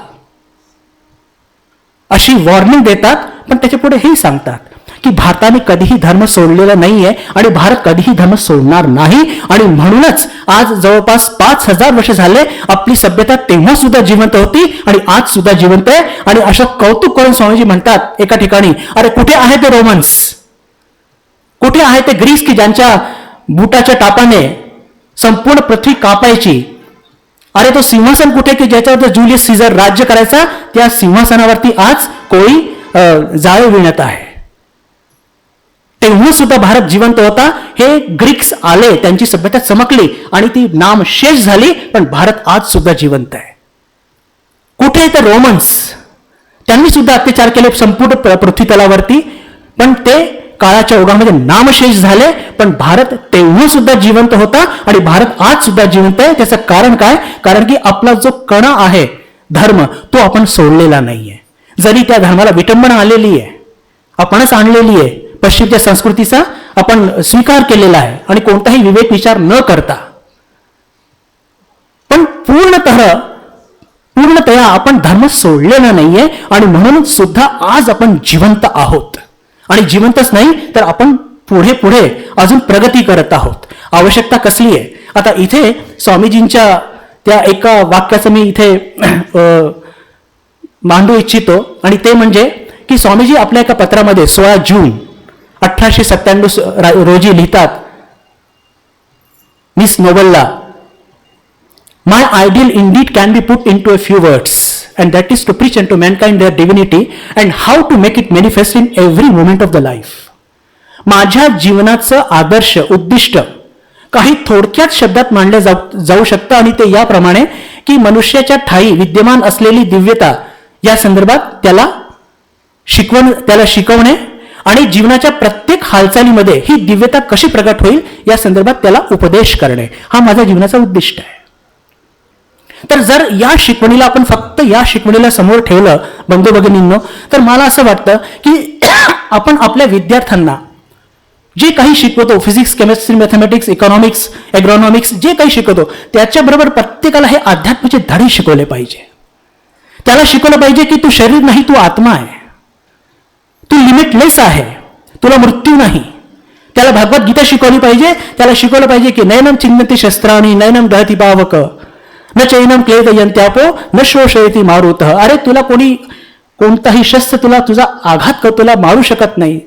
अशी वॉर्निंग देतात. पण त्याच्या पुढे हेही सांगतात की भारताने कधीही धर्म सोडलेला नाहीये आणि भारत कधीही धर्म सोडणार नाही आणि म्हणूनच आज जवळपास 5000 वर्ष झाले आपली सभ्यता तेव्हा सुद्धा जिवंत होती आणि आज सुद्धा जिवंत आहे. आणि असं कौतुक करून स्वामीजी म्हणतात एका ठिकाणी, अरे कुठे आहे ते रोमन्स, कुठे आहे ते ग्रीस की ज्यांच्या बुटाच्या टापाने संपूर्ण पृथ्वी कापायची? अरे तो सिंहासन कुठे की ज्याच्यावर जुलियस सीझर राज्य करायचा? त्या सिंहासनावरती आज कोळी जाळे विणत आहे. तेव्हा सुद्धा भारत जिवंत होता. हे ग्रीक्स आले, त्यांची सभ्यता चमकली आणि ती नामशेष झाली, पण भारत आज सुद्धा जिवंत आहे. कुठे ते रोमन्स? त्यांनी सुद्धा अत्याचार केले संपूर्ण पृथ्वीतलावरती, पण ते काळाच्या ओघामध्ये नामशेष झाले. पण भारत तेव्हा सुद्धा जिवंत होता आणि भारत आज सुद्धा जिवंत आहे. त्याचं कारण काय? कारण की आपला जो कणा आहे धर्म तो आपण सोडलेला नाहीये. जरी त्या धर्माला विटंबना आलेली आहे, आपणच आणलेली आहे, पश्चिमच्या संस्कृतीचा आपण स्वीकार केलेला आहे आणि कोणताही विवेक विचार न करता, पण पूर्णतया आपण धर्म सोडलेला नाहीये आणि म्हणून सुद्धा आज आपण जिवंत आहोत. आणि जिवंतच नाही तर आपण पुढे पुढे अजून प्रगती करत आहोत. आवश्यकता कसली आहे? आता इथे स्वामीजींच्या त्या एका वाक्याचं मी इथे मांडू इच्छितो आणि ते म्हणजे की स्वामीजी आपल्या एका पत्रामध्ये 16 जून 1897 रोजी लिहितात मिस नोबलला, my ideal indeed can be put into a few words and that is to preach unto mankind their divinity and how to make it manifest in every moment of the life. माझ्या जीवनाचं आदर्श उद्दिष्ट काही थोडक्यात शब्दात मांडले जाऊ शकतं आणि ते याप्रमाणे की मनुष्याच्या ठायी विद्यमान असलेली दिव्यता या संदर्भात त्याला शिकवणे आणि जीवनाच्या प्रत्येक हालचालीमध्ये ही दिव्यता कशी प्रगट होईल या संदर्भात त्याला उपदेश करणे, हा माझ्या जीवनाचा उद्दिष्ट आहे. तर जर या शिकवणीला आपण फक्त या शिकवणीला समोर ठेवलं बंधू भगिनींनो, तर मला असं वाटतं की आपण आपल्या विद्यार्थ्यांना जे काही शिकवतो, फिजिक्स, केमिस्ट्री, मॅथमॅटिक्स, इकॉनॉमिक्स, एग्रॉनॉमिक्स जे काही शिकवतो त्याच्याबरोबर प्रत्येकाला हे अध्यात्माचे धडे शिकवले पाहिजे. त्याला शिकवलं पाहिजे की तू शरीर नाही, तू आत्मा आहे, तू लिमिटलेस आहे, तुला मृत्यू नाही. त्याला भगवद्गीता शिकवली पाहिजे. त्याला शिकवलं पाहिजे की नैनम चिन्नती शस्त्राणी नैनम दहती पावक न चैनम क्लेदयंत्यापो न शोषयती मारुत. अरे तुला कोणताही शस्त्र तुझा आघात कर, तुला मारू शकत नाही,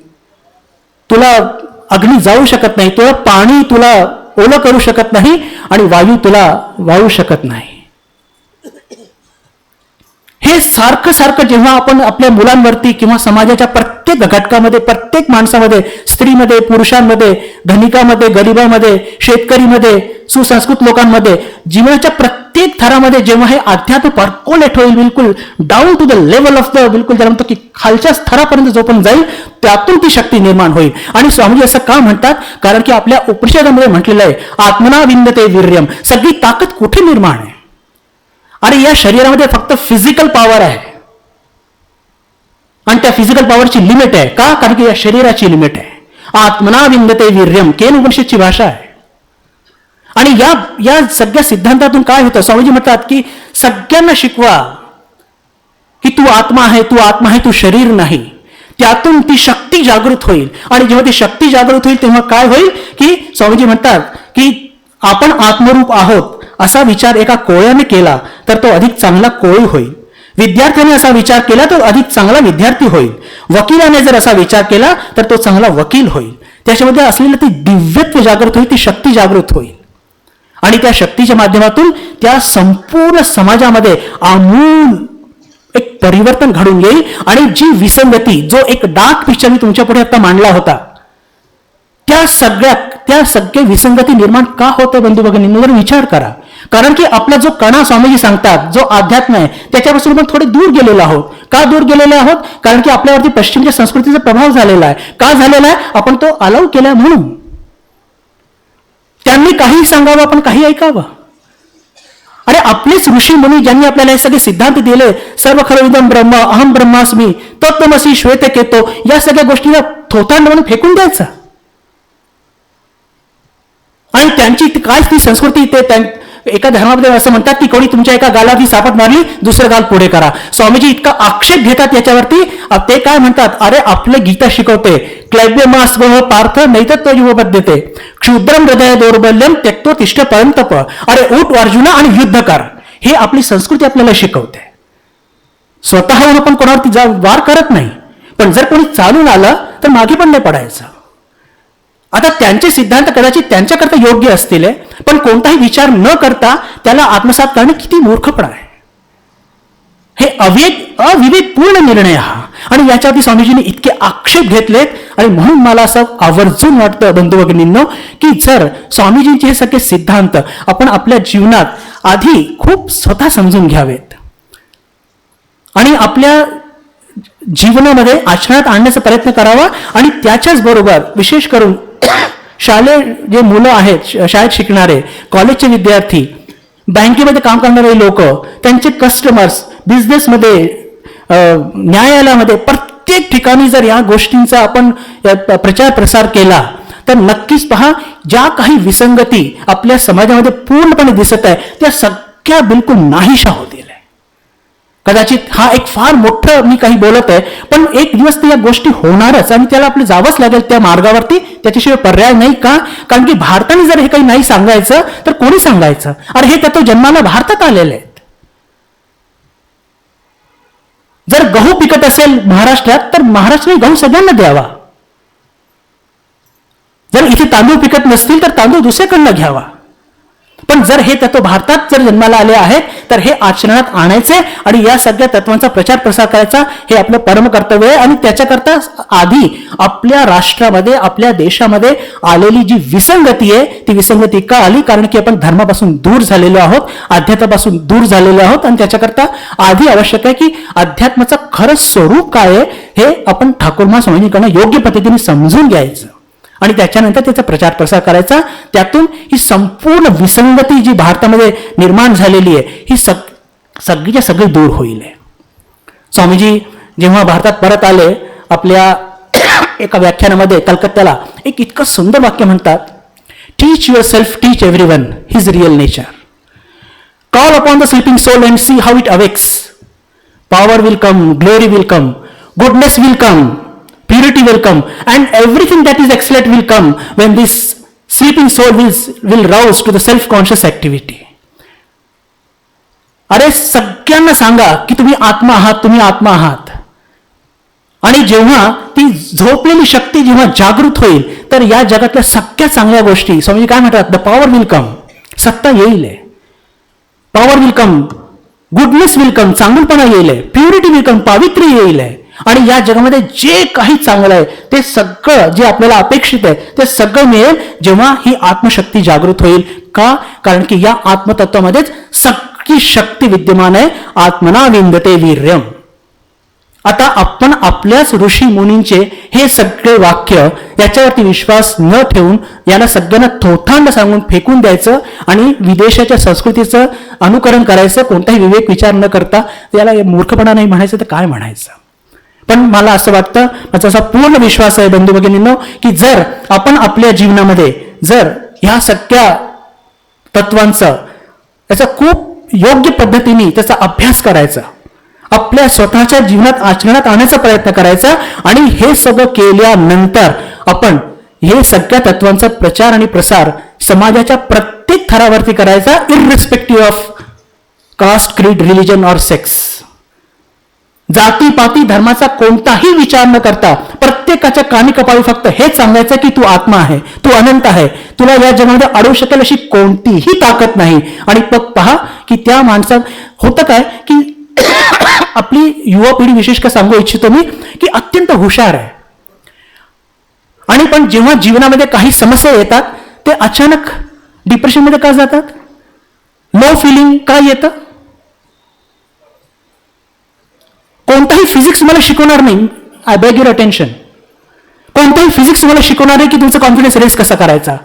तुला अग्नी जाऊ शकत नाही, तुला पाणी तुला ओलं करू शकत नाही आणि वायू तुला वाहू शकत नाही. हे सारखं सारखं जेव्हा आपण आपल्या मुलांवरती किंवा समाजाच्या प्रत्येक घटकामध्ये, प्रत्येक माणसामध्ये, स्त्रीमध्ये, पुरुषांमध्ये, धनिकामध्ये, गरिबामध्ये, शेतकरीमध्ये, सुसंस्कृत लोकांमध्ये, जीवनाच्या प्रत्येक थरामध्ये जेव्हा हे अध्यात्म पर्कोलेट होईल, बिलकुल down to the level of the, बिलकुल त्याला म्हणतो की खालच्या स्तरापर्यंत जो पण जाईल, त्यातून ती शक्ती निर्माण होईल. आणि स्वामीजी असं का म्हणतात? कारण की आपल्या उपनिषदामध्ये म्हटलेलं आहे, आत्मना विंदते वीर्यम. सगळी ताकद कुठे निर्माण आहे? आणि या शरीरामध्ये फक्त फिजिकल पॉवर आहे आणि त्या फिजिकल पॉवरची लिमिट आहे. का? कारण की या शरीराची लिमिट आहे. आत्मना विंदते वीर्यम केन उपनिषदची भाषा आहे. आणि या सगळ्या सिद्धांतातून काय होतं? स्वामीजी म्हणतात की सगळ्यांना शिकवा की तू आत्मा आहे, तू आत्मा आहे, तू शरीर नाही. त्यातून ती शक्ती जागृत होईल. आणि जेव्हा ती शक्ती जागृत होईल तेव्हा काय होईल की स्वामीजी म्हणतात की आपण आत्मरूप आहोत असा विचार एका कोळ्याने केला तर तो अधिक चांगला कोळी होईल. विद्यार्थ्याने असा विचार केला तर अधिक चांगला विद्यार्थी होईल. वकिलाने जर असा विचार केला तर तो चांगला वकील होईल. त्याच्यामध्ये असलेलं ती दिव्यत्व जागृत होईल, ती शक्ती जागृत होईल. आणि त्या शक्तीच्या माध्यमातून त्या संपूर्ण समाजामध्ये आमूल एक परिवर्तन घडून येईल. आणि जी विसंगती, जो एक डार्क पिक्चर मी तुमच्या पुढे आता मांडला होता, त्या सगळ्या विसंगती निर्माण का होतं बंधू भगिनींनो? जर विचार करा. कारण की आपला जो कणा स्वामीजी सांगतात, जो अध्यात्म आहे, त्याच्यापासून आपण थोडे दूर गेलेलो आहोत. का दूर गेलेलो आहोत? कारण की आपल्यावरती पश्चिमच्या संस्कृतीचा प्रभाव झालेला आहे. का झालेला आहे? आपण तो अलाव केला म्हणून. त्यांनी काही सांगावं, आपण काही ऐकावं. अरे आपलेच ऋषी मुनी ज्यांनी आपल्याला हे सगळे सिद्धांत दिले, सर्व खरविदम ब्रह्म, अहम ब्रह्मास्मी, तत्त्वमसी, श्वेतकेतो, या सगळ्या गोष्टीला थोतांड म्हणून फेकून द्यायचा. आणि त्यांची काय ती संस्कृती, ते एका धर्मामध्ये असं म्हणतात की कोणी तुमच्या एका गालावरती सापट मारली, दुसरं गाल पुढे करा. स्वामीजी इतका आक्षेप घेतात याच्यावरती. ते काय म्हणतात? अरे आपले गीता शिकवते, क्लैब्यमास पार्थ नैतत्व युवबद्धते, क्षुद्रम हृदय दौर्बल्यम त्यक्तो तिष्ठ परंतप. अरे उठ अर्जुना आणि युद्ध कर. हे आपली संस्कृती आपल्याला शिकवते. स्वतःहून आपण कोणावरती वार करत नाही, पण जर कोणी चालून आलं तर मागे पण नाही पडायचं. आता त्यांचे सिद्धांत कदाचित त्यांच्याकरता योग्य असतील, पण कोणताही विचार न करता त्याला आत्मसात करणे किती मूर्खपणा आहे. हे अविवेकपूर्ण निर्णय हा. आणि याच्यावरती स्वामीजींनी इतके आक्षेप घेतलेत. आणि म्हणून मला असं आवर्जून वाटतं बंधू भगिनींनो की जर स्वामीजींचे हे सगळे सिद्धांत आपण आपल्या जीवनात आधी खूप स्वतः समजून घ्यावेत आणि आपल्या जीवनामध्ये आचरणात आणण्याचा प्रयत्न करावा. आणि त्याच्याच बरोबर विशेष करून शालेय जे मुलं आहेत, शाळेत शिकणारे, कॉलेजचे विद्यार्थी, बँकेमध्ये काम करणारे लोक, त्यांचे कस्टमर्स, बिझनेसमध्ये, न्यायालयामध्ये, प्रत्येक ठिकाणी जर या गोष्टींचा आपण प्रचार प्रसार केला तर नक्कीच पहा, ज्या काही विसंगती आपल्या समाजामध्ये पूर्णपणे दिसत आहे त्या सगळ्या बिलकुल नाहीशा होतील. कदाचित हा एक फार मोठं मी काही बोलत आहे, पण एक दिवस तर या गोष्टी होणारच आणि त्याला आपलं जावंच लागेल त्या मार्गावरती. त्याच्याशिवाय पर्याय नाही. का? कारण की भारताने जर हे काही नाही सांगायचं तर कोणी सांगायचं? अरे हे तत्व जन्माला भारतात आलेले आहेत. जर गहू पिकत असेल महाराष्ट्रात तर महाराष्ट्राने गहू सगळ्यांना द्यावा. जर इथे तांदूळ पिकत नसतील तर तांदूळ दुसऱ्याकडनं घ्यावा. पण जर हे तत्व भारतात जर जन्माला आले आहेत तर हे आचरणात आणायचे आणि या सगळ्या तत्वांचा प्रचार प्रसार करायचा हे आपलं परम कर्तव्य आहे. आणि त्याच्याकरता आधी आपल्या राष्ट्रामध्ये, आपल्या देशामध्ये आलेली जी विसंगती आहे ती विसंगती का आली? कारण की आपण धर्मापासून दूर झालेलो आहोत, अध्यात्मापासून दूर झालेलो आहोत. आणि त्याच्याकरता आधी आवश्यक आहे की अध्यात्माचं खरं स्वरूप काय आहे हे आपण ठाकूर स्वामींकडून योग्य पद्धतीने समजून घ्यायचं आणि त्याच्यानंतर त्याचा प्रचार प्रसार करायचा. त्यातून ही संपूर्ण विसंगती जी भारतामध्ये निर्माण झालेली आहे ही सगळीच्या सगळी दूर होईल. स्वामीजी जेव्हा भारतात परत आले, आपल्या एका व्याख्यानामध्ये कलकत्त्याला एक इतकं सुंदर वाक्य म्हणतात, teach yourself, teach everyone his real nature. Call upon the sleeping soul and see how it awakes. Power will come, glory will come, goodness will come, purity will come, and everything that is excellent will come when this sleeping soul will rouse to the self-conscious activity. अरे सगळ्यांना सांगा की तुम्ही आत्मा आहात, तुम्ही आत्मा आहात. आणि जेव्हा ती झोपलेली शक्ती जेव्हा जागृत होईल तर या जगातल्या सगळ्या चांगल्या गोष्टी, स्वामी काय म्हणतात, द पॉवर विल कम, सत्ता येईल, power will come, goodness will come, चांगलपणा येईल, प्युरिटी विल कम, पावित्र्य येईल. आणि या जगामध्ये जे काही चांगलं आहे ते सगळं जे आपल्याला अपेक्षित आहे ते सगळं मिळेल जेव्हा ही आत्मशक्ती जागृत होईल. का? कारण की या आत्मतत्वामध्येच सगळी शक्ती विद्यमान आहे. आत्मना विंदते वीर्यम. आता आपण आपल्याच ऋषी मुनींचे हे सगळे वाक्य याच्यावरती विश्वास न ठेवून याला सगळ्यांना थोथांड सांगून फेकून द्यायचं आणि विदेशाच्या संस्कृतीचं अनुकरण करायचं, कोणताही विवेक विचार न करता, याला मूर्खपणा नाही म्हणायचं तर काय म्हणायचं. पण मला असं वाटतं, माझा असा पूर्ण विश्वास आहे बंधू भगिनींनो, की जर आपण आपल्या जीवनामध्ये जर ह्या सगळ्या तत्वांचा याचा खूप योग्य पद्धतीने त्याचा अभ्यास करायचा, आपल्या स्वतःच्या जीवनात आचरणात आणण्याचा प्रयत्न करायचा आणि हे सगळं केल्यानंतर आपण हे सगळ्या तत्वांचा प्रचार आणि प्रसार समाजाच्या प्रत्येक थरावरती करायचा, इररिस्पेक्टिव्ह ऑफ कास्ट, क्रीड, रिलिजन और सेक्स. जाती पाती धर्माचा कोणताही विचार न करता प्रत्येकाच्या कानी कपाळी फक्त हेच सांगायचं की तू आत्मा आहे, तू अनंत आहे, तुला या जगामध्ये अडवू शकेल अशी कोणतीही ताकद नाही. आणि पहा की त्या माणसात होतं काय की आपली युवा पिढी विशेष का सांगू इच्छितो मी की अत्यंत हुशार आहे, आणि पण जेव्हा जीवनामध्ये काही समस्या येतात ते अचानक डिप्रेशनमध्ये का जातात, लो फिलिंग का येतं. कोणताही फिजिक्स मला शिकवणार नाही, आय बेग युअर अटेन्शन. कोणताही फिजिक्स मला शिकवणार आहे की तुमचा कॉन्फिडन्स रेस कसा करायचा,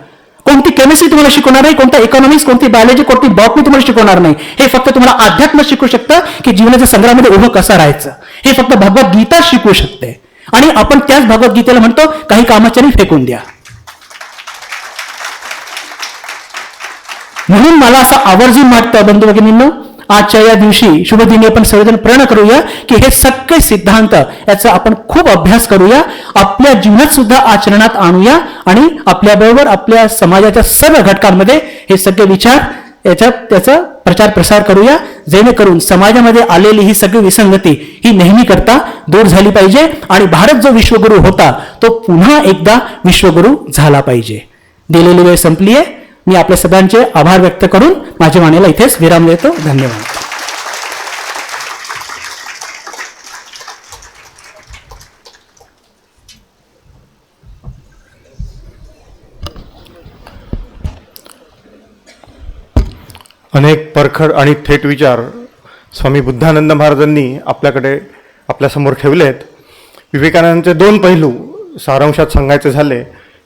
कोणती केमिस्ट्री तुम्हाला शिकवणार नाही, कोणता इकॉनॉमिक्स, कोणती बायोलॉजी, कोणती बॉटनी तुम्हाला शिकवणार नाही. हे फक्त तुम्हाला अध्यात्म शिकवू शकतं की जीवनाच्या संग्रामामध्ये उभं कसं राहायचं. हे फक्त भगवद्गीता शिकवू शकते. आणि आपण त्याच भगवद्गीतेला म्हणतो काही कामाच्या नाही फेकून द्या. म्हणून मला असं आवर्जून वाटतं बंधू भगिनींनो, आजच्या या दिवशी शुभदिनी आपण सर्वजण प्रण करूया की हे सगळे सिद्धांत याचा आपण खूप अभ्यास करूया, आपल्या जीवनात सुद्धा आचरणात आणूया आणि आपल्याबरोबर आपल्या समाजाच्या सर्व घटकांमध्ये हे सगळे विचार त्याचा प्रचार प्रसार करूया, जेणेकरून समाजामध्ये आलेली ही सगळी विसंगती ही नेहमी करता दूर झाली पाहिजे आणि भारत जो विश्वगुरू होता तो पुन्हा एकदा विश्वगुरू झाला पाहिजे. दिलेली वेळ संपली आहे. मी आपल्या सगळ्यांचे आभार व्यक्त करून माझ्या वाणीला इथेच विराम देतो. धन्यवाद. अनेक परखड आणि थेट विचार स्वामी बुद्धानंद महाराजांनी आपल्यासमोर ठेवलेत. विवेकानंदांचे दोन पैलू सारांशात सांगायचे झाले,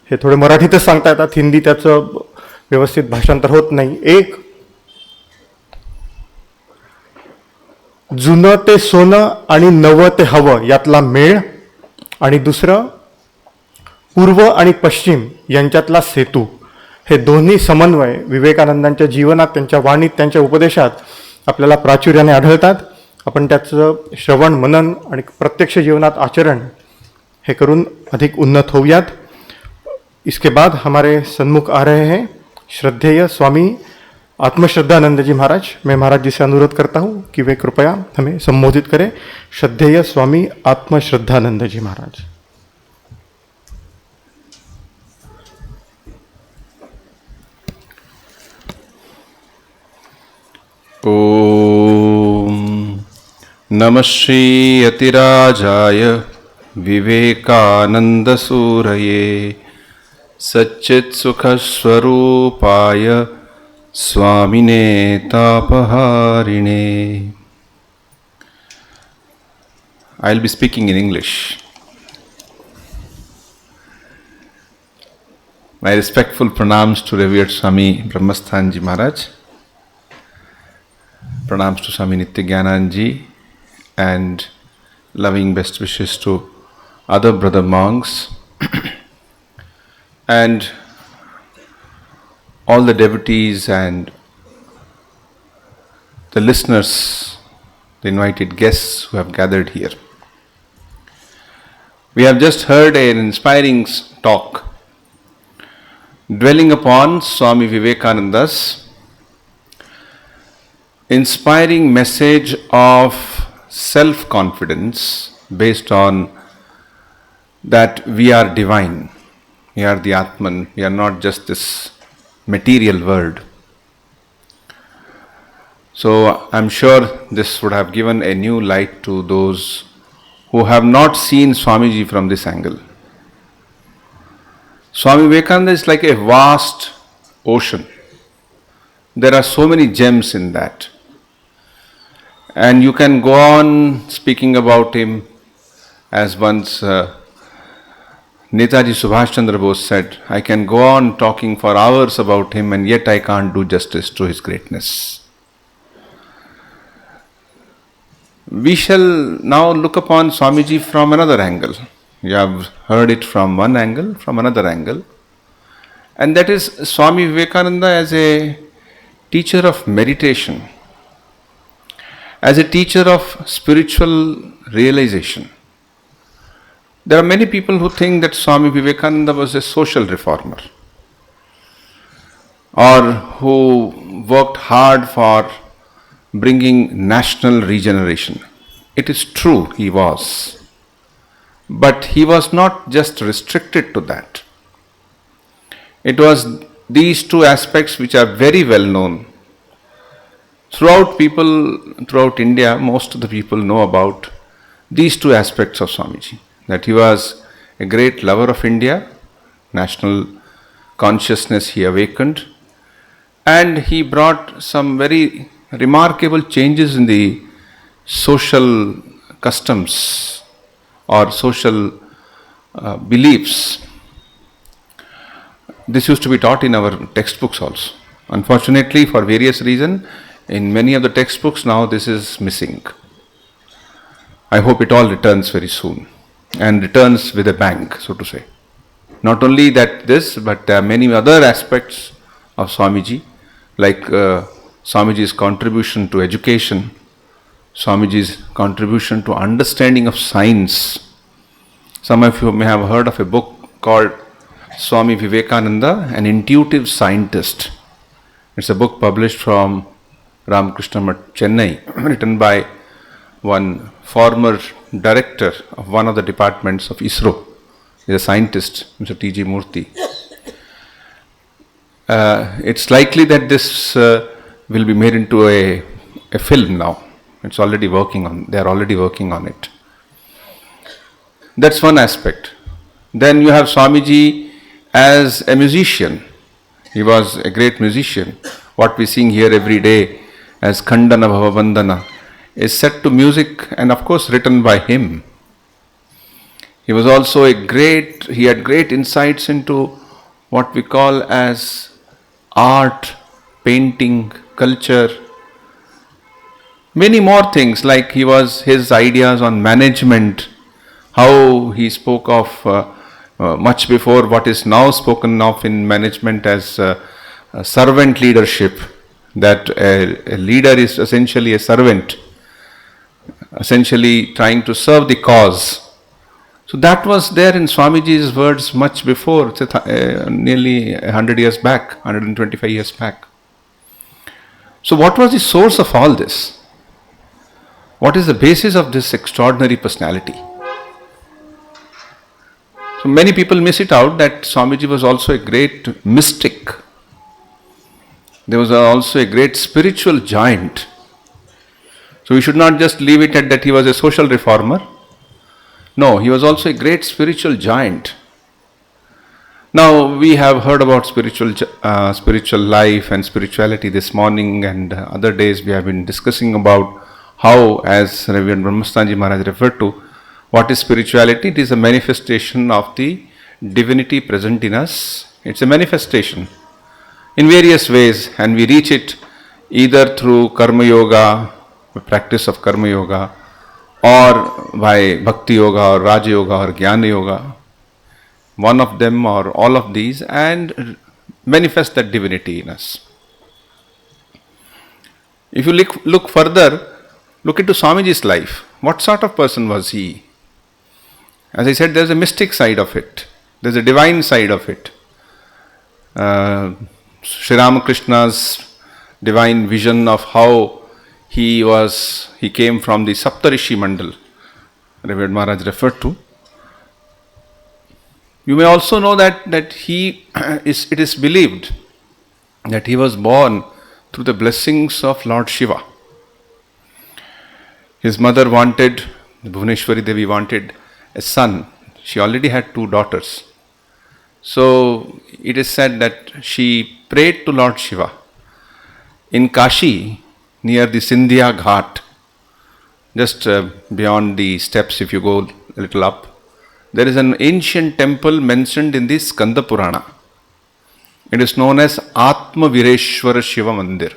हे थोडे मराठीतच सांगता येतात, हिंदी त्याचं व्यवस्थित भाषांतर होत नाही. एक, जुनं ते सोनं आणि नवं ते हवं यातला मेळ, आणि दुसरं पूर्व आणि पश्चिम यांच्यातला सेतू. हे दोन्ही समन्वय विवेकानंदांच्या जीवनात, त्यांच्या वाणीत, त्यांच्या उपदेशात आपल्याला प्राचुर्याने आढळतात. आपण त्याचं श्रवण, मनन आणि प्रत्यक्ष जीवनात आचरण हे करून अधिक उन्नत होऊयात. इसके बाद हमारे सन्मुख आ रहे हैं श्रद्धेय स्वामी आत्मश्रद्धानंद जी महाराज. मैं महाराज जी से अनुरोध करता हूँ कि वे कृपया हमें संबोधित करें. श्रद्धेय स्वामी आत्मश्रद्धानंद जी महाराज. ओम नमः श्री यतिराजाय विवेकानंद सूरये सच्चित् सुख स्वरूपाय स्वामिने तापहारिणे. I'll be speaking in English. My respectful pranams to revered Swami Brahmasthananda ji Maharaj. Pranams to Swami Nityajnananda ji and loving best wishes to other brother monks and all the devotees and the listeners, the invited guests who have gathered here. We have just heard an inspiring talk dwelling upon Swami Vivekananda's inspiring message of self-confidence based on that we are divine, we are the Atman, we are not just this material world. So I'm sure this would have given a new light to those who have not seen Swamiji from this angle. Swami Vivekananda is like a vast ocean. There are so many gems in that. And you can go on speaking about him as once Netaji Subhash Chandra Bose said, I can go on talking for hours about him and yet I can't do justice to his greatness. We shall now look upon Swamiji from another angle. You have heard it from one angle, from another angle. And that is Swami Vivekananda as a teacher of meditation, as a teacher of spiritual realization. There are many people who think that Swami Vivekananda was a social reformer or who worked hard for bringing national regeneration. It is true, he was. But he was not just restricted to that. It was these two aspects which are very well known. Throughout India, most of the people know about these two aspects of Swamiji. That he was a great lover of India, national consciousness he awakened, and he brought some very remarkable changes in the social customs or social beliefs. This used to be taught in our textbooks also. Unfortunately, for various reasons, in many of the textbooks now this is missing. I hope it all returns very soon and returns with a bang, so to say. Not only that this, but many other aspects of Swamiji, like Swamiji's contribution to education, Swamiji's contribution to understanding of science. Some of you may have heard of a book called Swami Vivekananda, an intuitive scientist. It's a book published from Ramakrishna Math, Chennai, written by one former director of one of the departments of ISRO. He's a scientist, Mr. T.G. Murthy. It's likely that this will be made into a film now. They are already working on it. That's one aspect. Then you have Swamiji as a musician. He was a great musician. What we sing here every day as Khandana Bhavavandana is set to music and of course written by him. He was also he had great insights into what we call as art, painting, culture, many more things, like his ideas on management, how he spoke of much before what is now spoken of in management as servant leadership, that a leader is essentially a servant, essentially trying to serve the cause. So that was there in Swamiji's words much before, nearly 100 years back, 125 years back. So what was the source of all this? What is the basis of this extraordinary personality? So many people miss it out that Swamiji was also a great mystic. There was also a great spiritual giant. So we should not just leave it at that he was a social reformer. No, he was also a great spiritual giant. Now we have heard about spiritual life and spirituality this morning, and other days we have been discussing about how, as Reverend Brahmasthananda Maharaj referred to, what is spirituality? It is a manifestation of the divinity present in us. It's a manifestation in various ways, and we reach it either through karma yoga, the practice of karma yoga, or by bhakti yoga or raja yoga or jnana yoga, one of them or all of these, and manifest that divinity in us. If you look further, look into Swamiji's life. What sort of person was he? As I said, there's a mystic side of it. There's a divine side of it. Shri Ramakrishna's divine vision of how he came from the Saptarishi Mandal, Reverend Maharaj referred to. You may also know that it is believed that he was born through the blessings of Lord Shiva. His mother wanted, Bhuvaneshwari Devi wanted a son. She already had 2 daughters. So it is said that she prayed to Lord Shiva. In Kashi, near the Sindhya Ghat, just beyond the steps if you go a little up, there is an ancient temple mentioned in the Skanda Purana. It is known as Atmavireshwara Shiva Mandir.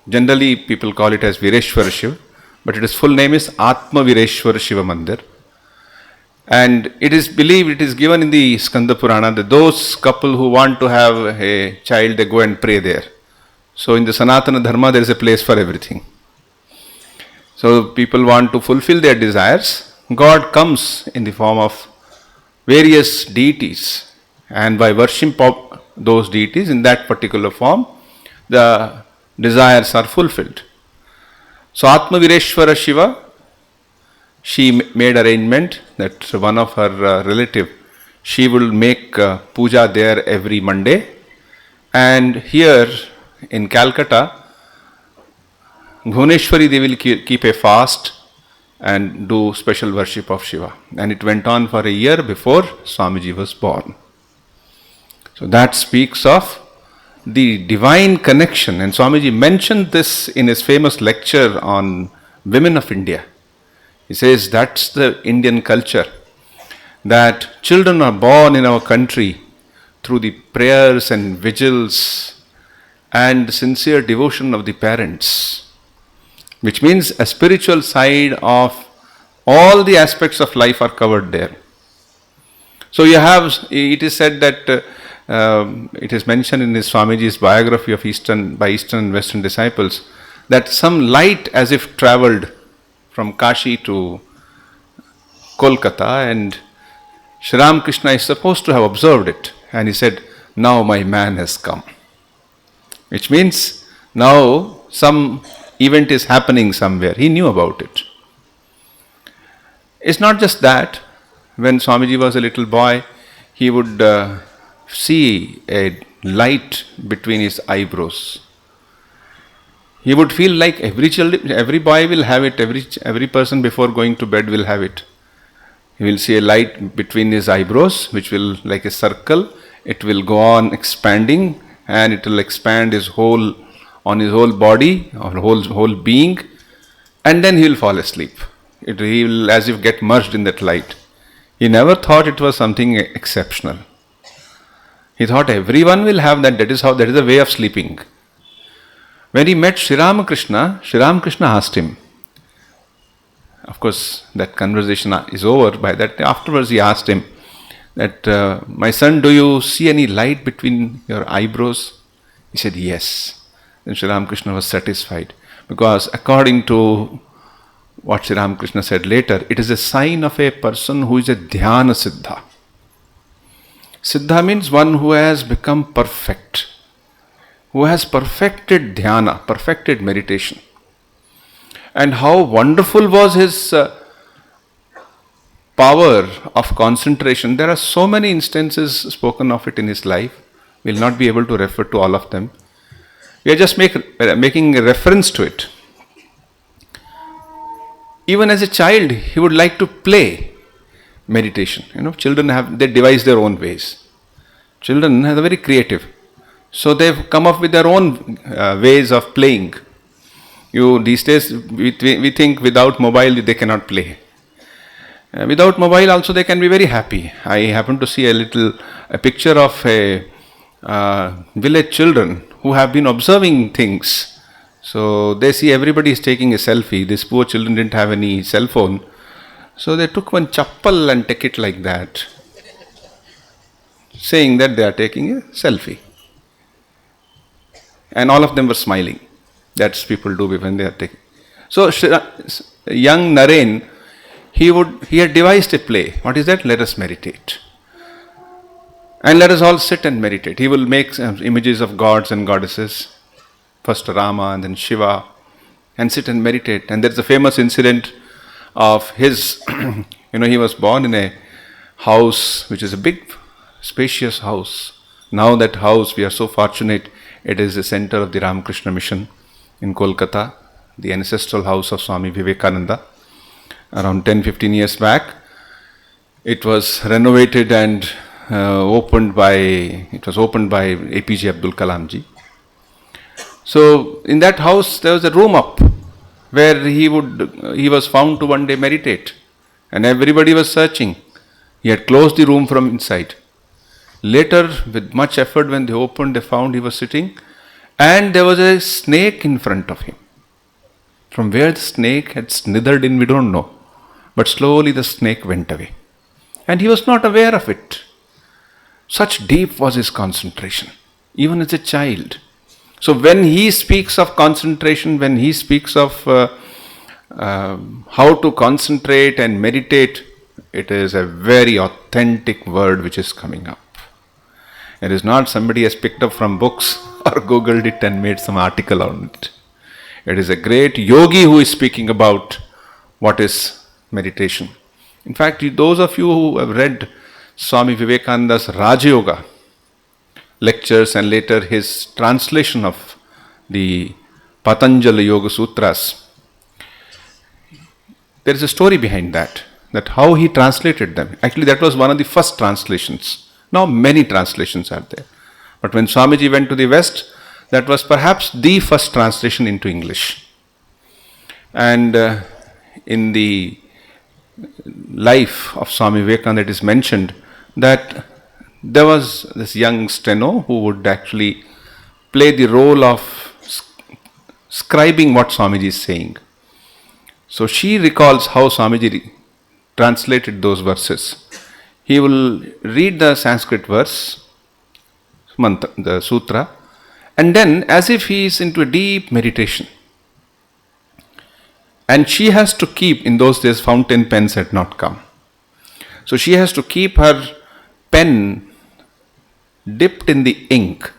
Generally people call it as Vireshwara Shiva, but its full name is Atmavireshwara Shiva Mandir. And it is believed, it is given in the Skanda Purana that those couple who want to have a child, they go and pray there. So in the Sanatana Dharma there is a place for everything. So people want to fulfill their desires. God comes in the form of various deities, and by worship of those deities in that particular form, the desires are fulfilled. So Atmavireshwara Shiva, she made arrangement that one of her relative, she will make puja there every Monday, and here in Calcutta, Bhuvaneshwari they will keep a fast and do special worship of Shiva. And it went on for a year before Swamiji was born. So that speaks of the divine connection. And Swamiji mentioned this in his famous lecture on women of India. He says that's the Indian culture, that children are born in our country through the prayers and vigils and sincere devotion of the parents, which means a spiritual side of all the aspects of life are covered there. So you have, it is said that it is mentioned in his Swamiji's biography of Eastern and Western disciples that some light as if travelled from Kashi to Kolkata, and Shri Ramakrishna is supposed to have observed it, and he said, "Now my man has come," which means now some event is happening somewhere. He knew about it. It's not just that. When Swamiji was a little boy, he would see a light between his eyebrows. He would feel like every boy will have it, every person before going to bed will have it. He will see a light between his eyebrows, which will, like a circle, it will go on expanding, and it will expand on his whole body or whole being, and then he will fall asleep. He will as if get merged in that light. He never thought it was something exceptional. He thought everyone will have that. That is the way of sleeping. When he met Shri Ramakrishna asked him. Of course, that conversation is over by that. Afterwards, he asked him that, "My son, do you see any light between your eyebrows?" He said, "Yes." Then Shri Ramakrishna was satisfied, because according to what Shri Ramakrishna said later, it is a sign of a person who is a dhyana siddha. Siddha means one who has become perfect, who has perfected dhyana, perfected meditation. And how wonderful was his power of concentration. There are so many instances spoken of it in his life. We will not be able to refer to all of them. We are just making a reference to it. Even as a child, he would like to play meditation. Children they devise their own ways. Children are very creative. So they've come up with their own ways of playing. These days, we think without mobile they cannot play. Without mobile also they can be very happy. I happened to see a picture of village children who have been observing things. So they see everybody is taking a selfie. These poor children didn't have any cell phone. So they took one chappal and take it like that, saying that they are taking a selfie. And all of them were smiling. That's people do when they are taking. So young Naren, he had devised a play. What is that? Let us meditate. And let us all sit and meditate. He will make images of gods and goddesses. First Rama and then Shiva, and sit and meditate. And there's a famous incident of his, he was born in a house, which is a big, spacious house. Now that house, we are so fortunate, it is the center of the Ramakrishna mission in Kolkata, the ancestral house of Swami Vivekananda. Around 10-15 years back, it was renovated and opened by APJ Abdul Kalam ji. So in that house there was a room up where he was found to one day meditate, and everybody was searching. He had closed the room from inside. Later, with much effort, when they opened, they found he was sitting, and there was a snake in front of him. From where the snake had slithered in, we don't know, but slowly the snake went away, and he was not aware of it. Such deep was his concentration, even as a child. So when he speaks of concentration, when he speaks of how to concentrate and meditate, it is a very authentic word which is coming up. It is not somebody has picked up from books or googled it and made some article on it. It is a great yogi who is speaking about what is meditation. In fact, those of you who have read Swami Vivekananda's Raja Yoga lectures and later his translation of the Patanjali Yoga Sutras, there is a story behind that how he translated them. Actually, that was one of the first translations. Now many translations are there. But when Swamiji went to the West, that was perhaps the first translation into English. And in the life of Swami Vivekananda, it is mentioned that there was this young steno who would actually play the role of scribing what Swamiji is saying. So she recalls how Swamiji translated those verses. He will read the Sanskrit verse, mantra, the sutra, and then as if he is into a deep meditation. And she has to keep, in those days fountain pens had not come. So she has to keep her pen dipped in the ink.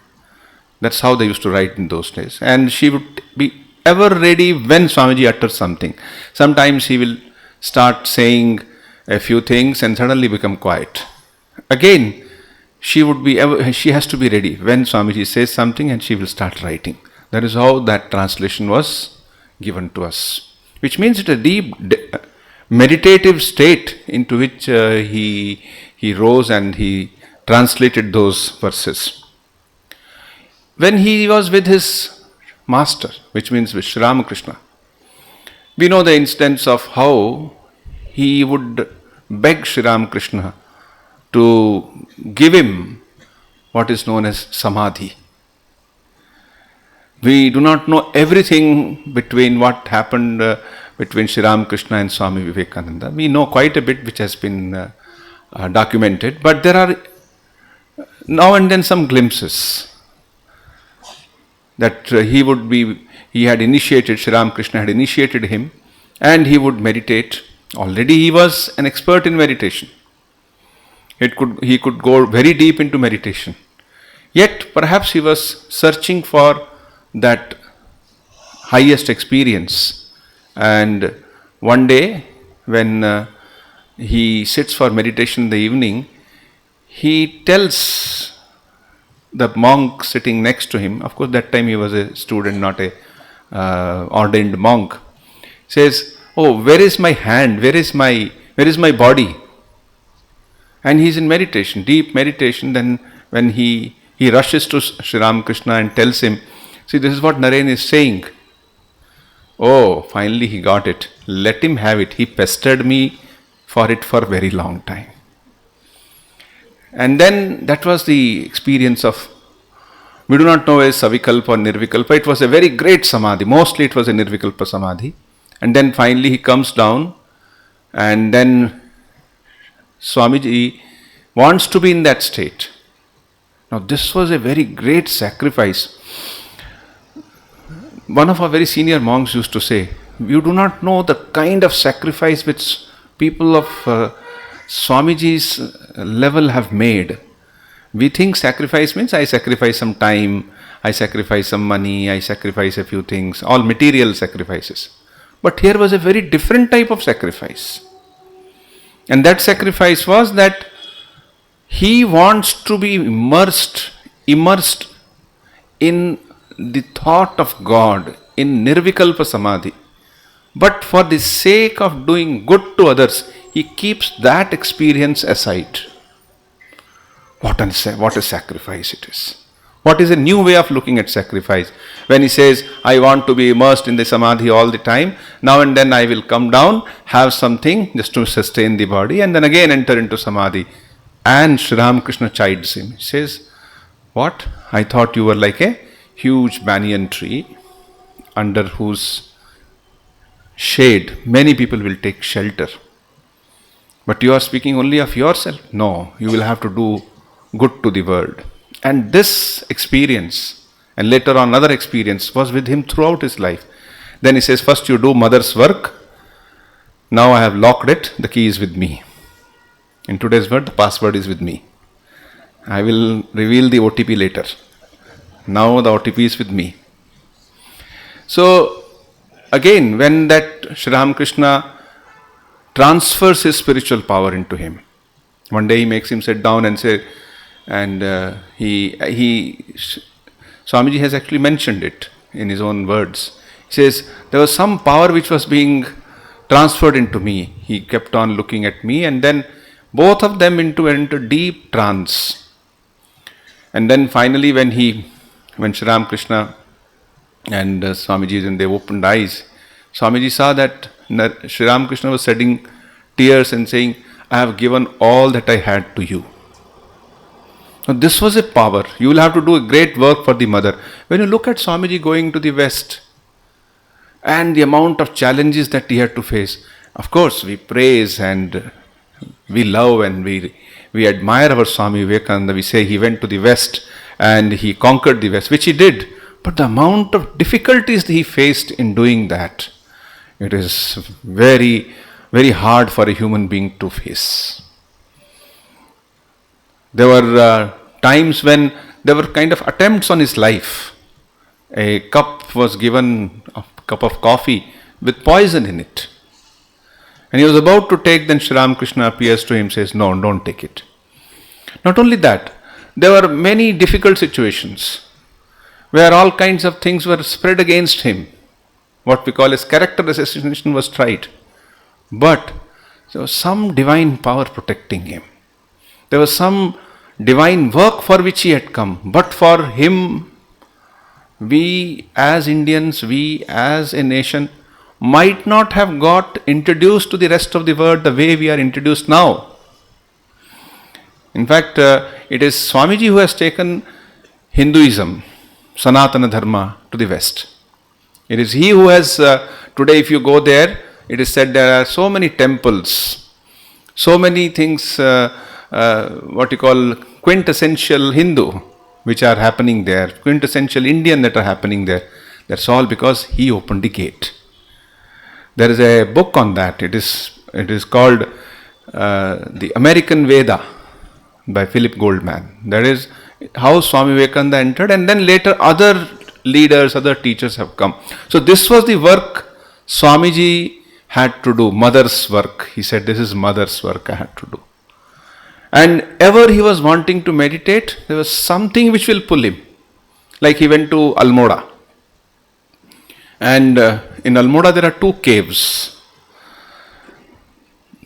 That's how they used to write in those days. And she would be ever ready when Swamiji utters something. Sometimes he will start saying a few things and suddenly become quiet. Again, she has to be ready when Swamiji says something and she will start writing. That is how that translation was given to us. Which means it's a deep meditative state into which he rose and he translated those verses. When he was with his master, which means with Shri Ramakrishna, we know the instance of how he would beg Shri Ramakrishna to give him what is known as samadhi. We do not know everything between what happened between Shri Ramakrishna and Swami Vivekananda. We know quite a bit which has been documented, but there are now and then some glimpses that he had initiated, Shri Ramakrishna had initiated him, and he would meditate. Already he was an expert in meditation. He could go very deep into meditation. Yet perhaps he was searching for that highest experience. And one day when he sits for meditation in the evening, he tells the monk sitting next to him, of course that time he was a student, not a ordained monk, says, "Oh, where is my hand? Where is my body?" And he is in meditation, deep meditation. Then when he rushes to Shri Ramakrishna and tells him, "See, this is what Naren is saying." Oh, finally he got it. Let him have it. He pestered me for it for a very long time. And then that was the experience of, we do not know as Savikalpa or Nirvikalpa. It was a very great samadhi. Mostly it was a Nirvikalpa samadhi. And then finally he comes down, and then Swamiji wants to be in that state. Now this was a very great sacrifice. One of our very senior monks used to say, "You do not know the kind of sacrifice which people of Swamiji's level have made. We think sacrifice means I sacrifice some time, I sacrifice some money, I sacrifice a few things, all material sacrifices. But here was a very different type of sacrifice. And that sacrifice was that he wants to be immersed in the thought of God, in Nirvikalpa Samadhi. But for the sake of doing good to others, he keeps that experience aside. What a sacrifice it is. What is a new way of looking at sacrifice? When he says, I want to be immersed in the Samadhi all the time, now and then I will come down, have something just to sustain the body, and then again enter into Samadhi. And Shri Ramakrishna chides him. He says, what? I thought you were like a huge banyan tree under whose shade many people will take shelter. But you are speaking only of yourself. No, you will have to do good to the world. And this experience, and later on another experience, was with him throughout his life. Then he says, first you do mother's work. Now I have locked it, the key is with me. In today's word, the password is with me. I will reveal the OTP later. Now the OTP is with me. So, again, when that Shri Ramakrishna transfers his spiritual power into him, one day he makes him sit down and say, and Swamiji has actually mentioned it in his own words. He says, there was some power which was being transferred into me. He kept on looking at me, and then both of them into deep trance. And then finally when Shri Ramakrishna and Swamiji, when they opened eyes, Swamiji saw that Shri Ramakrishna was shedding tears and saying, I have given all that I had to you. Now this was a power. You will have to do a great work for the mother. When you look at Swamiji going to the West and the amount of challenges that he had to face, of course we praise and we love and we admire our Swami Vivekananda. We say he went to the West and he conquered the West, which he did. But the amount of difficulties he faced in doing that, it is very, very hard for a human being to face. There were times when there were kind of attempts on his life. A cup was given, a cup of coffee with poison in it. And he was about to take, then Shri Ramakrishna appears to him, says, no, don't take it. Not only that, there were many difficult situations where all kinds of things were spread against him. What we call as character assassination was tried. But there was some divine power protecting him. There was some divine work for which he had come. But for him, we as Indians, we as a nation, might not have got introduced to the rest of the world the way we are introduced now. In fact, it is Swamiji who has taken Hinduism, Sanatana Dharma, to the West. It is he who has, today if you go there, it is said there are so many temples, so many things, what you call quintessential Hindu, which are happening there, quintessential Indian that are happening there. That's all because he opened the gate. There is a book on that. It is called The American Veda by Philip Goldman. That is how Swami Vivekananda entered, and then later other leaders, other teachers have come. So this was the work Swamiji had to do, mother's work. He said, this is mother's work I had to do. And ever he was wanting to meditate, there was something which will pull him. Like he went to Almora. And in Almora there are two caves.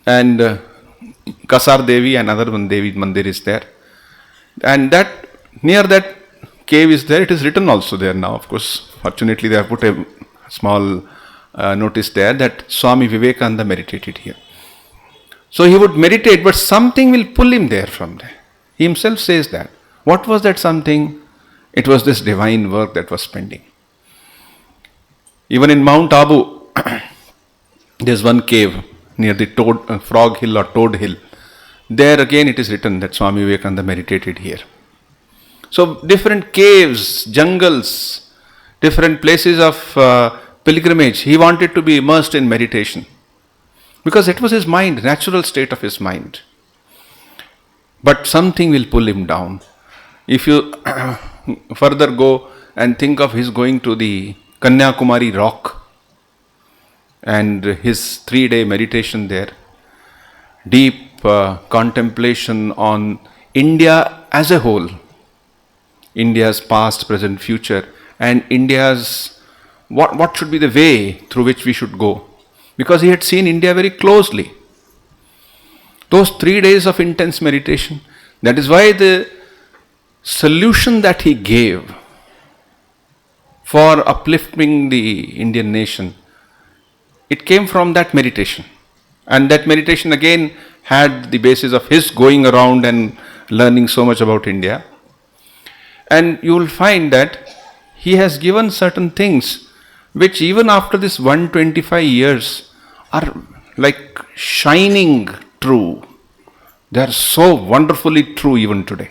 And Kasar Devi and another one Devi Mandir is there. And that near that cave is there. It is written also there now. Of course, fortunately they have put a small notice there that Swami Vivekananda meditated here. So he would meditate, but something will pull him there from there. He himself says that. What was that something? It was this divine work that was pending. Even in Mount Abu, there is one cave near the Frog Hill or Toad Hill. There again it is written that Swami Vivekananda meditated here. So different caves, jungles, different places of pilgrimage, he wanted to be immersed in meditation. Because it was his mind, natural state of his mind. But something will pull him down. If you further go and think of his going to the Kanyakumari rock and his 3-day meditation there, deep contemplation on India as a whole, India's past, present, future, and India's what should be the way through which we should go. Because he had seen India very closely. Those 3 days of intense meditation, that is why the solution that he gave for uplifting the Indian nation, it came from that meditation. And that meditation again had the basis of his going around and learning so much about India. And you will find that he has given certain things which even after this 125 years are like shining true. They are so wonderfully true even today.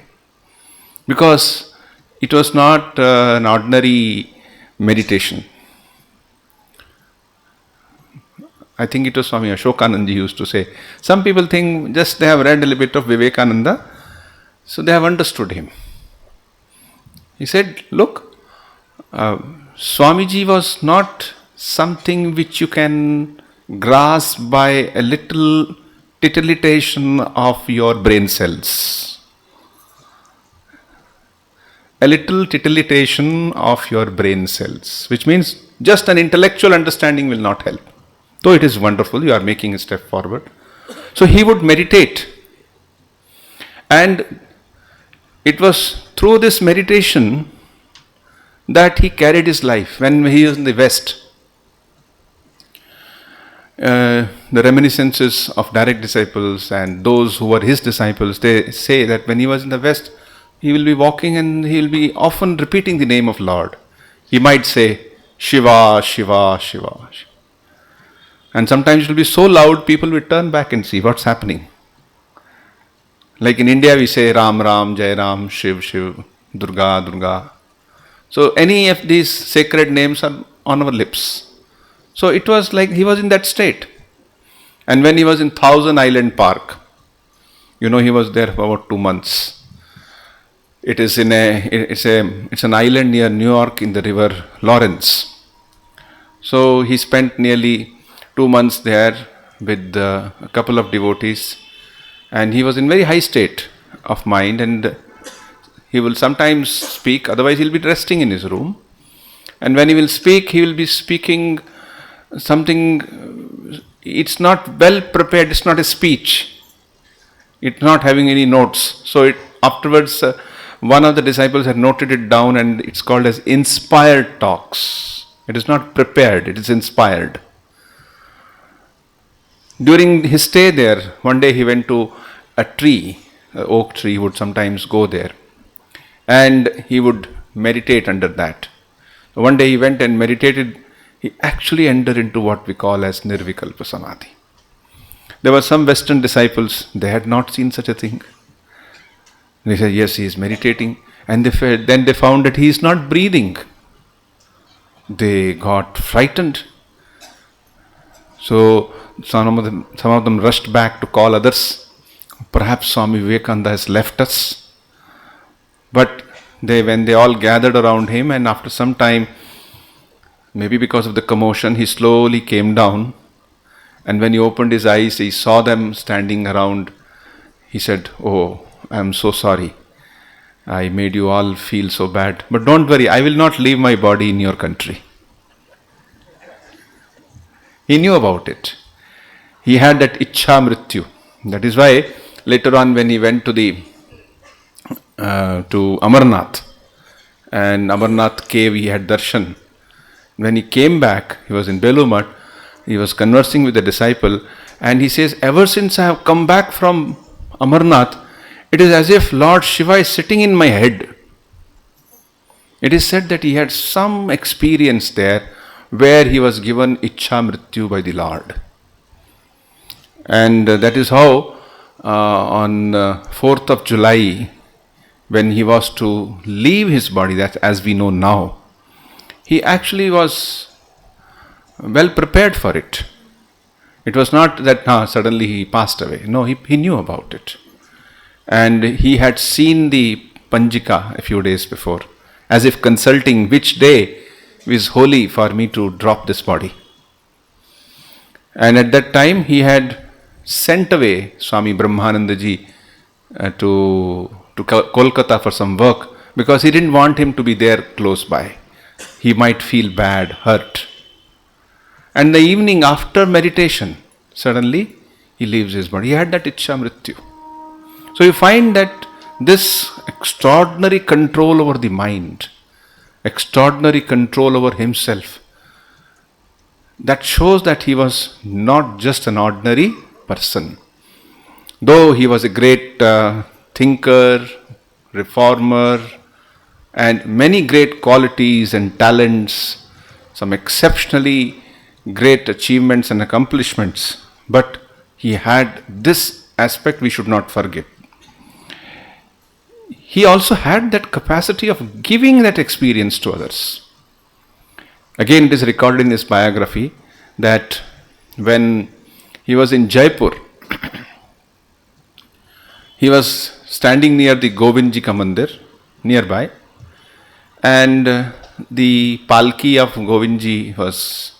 Because it was not an ordinary meditation. I think it was Swami Ashokananda used to say, some people think just they have read a little bit of Vivekananda, so they have understood him. He said, look, Swamiji was not something which you can grasp by a little titillation of your brain cells. A little titillation of your brain cells, which means just an intellectual understanding will not help. Though it is wonderful, you are making a step forward. So he would meditate. And it was through this meditation that he carried his life. When he was in the West, the reminiscences of direct disciples and those who were his disciples, they say that when he was in the West, he will be walking and he will be often repeating the name of Lord. He might say, Shiva, Shiva, Shiva. And sometimes it will be so loud, people will turn back and see what's happening. Like in India, we say Ram, Ram, Jai Ram, Shiv, Shiv, Durga, Durga. So any of these sacred names are on our lips. So it was like he was in that state. And when he was in Thousand Island Park, he was there for about 2 months. It's an island near New York in the river Lawrence. So he spent nearly 2 months there with a couple of devotees, and he was in very high state of mind, and he will sometimes speak, otherwise he'll be resting in his room. And when he will speak, he will be speaking something, it's not well prepared, it's not a speech. It's not having any notes. So afterwards, one of the disciples had noted it down, and it's called as inspired talks. It is not prepared, it is inspired. During his stay there, one day he went to a tree, an oak tree. He would sometimes go there and he would meditate under that. One day he went and meditated. He actually entered into what we call as Nirvikalpa Samadhi. There were some Western disciples, they had not seen such a thing. They said, yes, he is meditating. And then they found that he is not breathing. They got frightened. So some of them rushed back to call others. Perhaps Swami Vivekananda has left us. But when they all gathered around him, and after some time, maybe because of the commotion, he slowly came down. And when he opened his eyes, he saw them standing around. He said, oh, I am so sorry. I made you all feel so bad. But don't worry, I will not leave my body in your country. He knew about it. He had that Ichha Mrityu. That is why later on when he went to Amarnath, and Amarnath cave he had darshan. When he came back, he was in Belumat, he was conversing with a disciple, and he says, ever since I have come back from Amarnath, it is as if Lord Shiva is sitting in my head. It is said that he had some experience there where he was given Ichha Mrityu by the Lord. And that is how on 4th of July, when he was to leave his body, that as we know now, he actually was well prepared for it. It was not that suddenly he passed away. No, he knew about it. And he had seen the Panjika a few days before, as if consulting which day is holy for me to drop this body. And at that time he had sent away Swami Brahmananda ji to Kolkata for some work because he didn't want him to be there close by. He might feel bad, hurt. And the evening after meditation, suddenly he leaves his body. He had that Ichcha Mrityu. So you find that this extraordinary control over the mind, extraordinary control over himself, that shows that he was not just an ordinary person. Though he was a great thinker, reformer, and many great qualities and talents, some exceptionally great achievements and accomplishments, but he had this aspect we should not forget. He also had that capacity of giving that experience to others. Again, it is recorded in his biography that when he was in Jaipur, he was standing near the Govindji Ka Mandir nearby, and the palki of Govindji was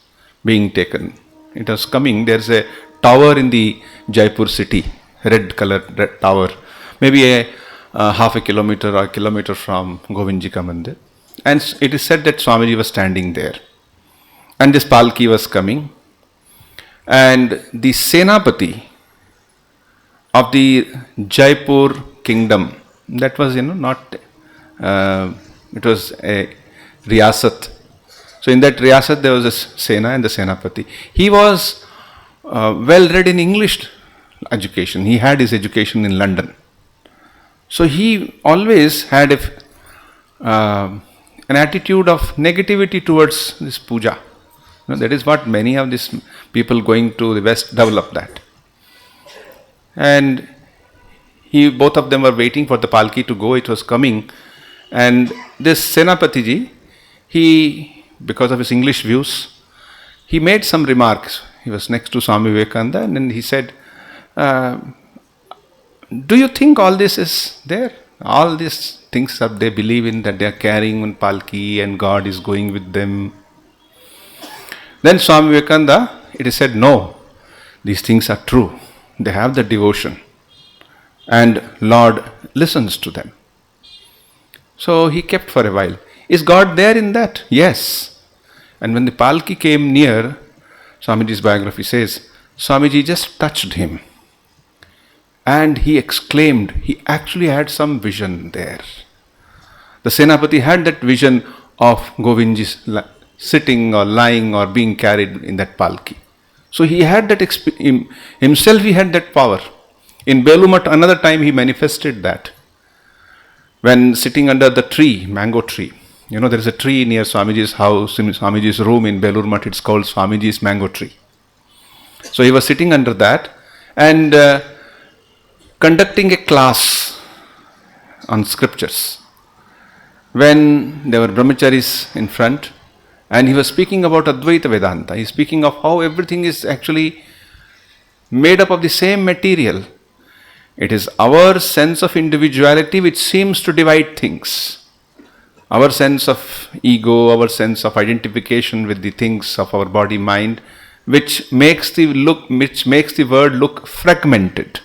being taken. It was coming. There's a tower in the Jaipur city, red colored tower, maybe a half a kilometer or a kilometer from Govindji Ka Mandir. And it is said that Swamiji was standing there. And this palki was coming. And the Senapati of the Jaipur kingdom, that was, not, it was a Riyasat. So in that Riyasat there was a Sena and the Senapati. He was well read in English education. He had his education in London. So he always had an attitude of negativity towards this puja. That is what many of these people going to the West develop that. And both of them were waiting for the palki to go. It was coming. And this Senapati ji, he, because of his English views, he made some remarks. He was next to Swami Vivekananda, and then he said, do you think all this is there? All these things that they believe in, that they are carrying on palki and God is going with them. Then Swami Vivekananda, it is said, no, these things are true. They have the devotion. And Lord listens to them. So he kept for a while. Is God there in that? Yes. And when the palki came near, Swamiji's biography says, Swamiji just touched him. And he exclaimed, he actually had some vision there. The Senapati had that vision of Govindji sitting or lying or being carried in that palki. So he had that himself, he had that power. In Belumat, another time he manifested that. When sitting under the tree, mango tree. There is a tree near Swamiji's house, in Swamiji's room in Belur it's called Swamiji's mango tree. So he was sitting under that and conducting a class on scriptures. When there were brahmacharis in front, and he was speaking about Advaita Vedanta. He's speaking of how everything is actually made up of the same material. It is our sense of individuality which seems to divide things. Our sense of ego, our sense of identification with the things of our body, mind, which makes the word look fragmented.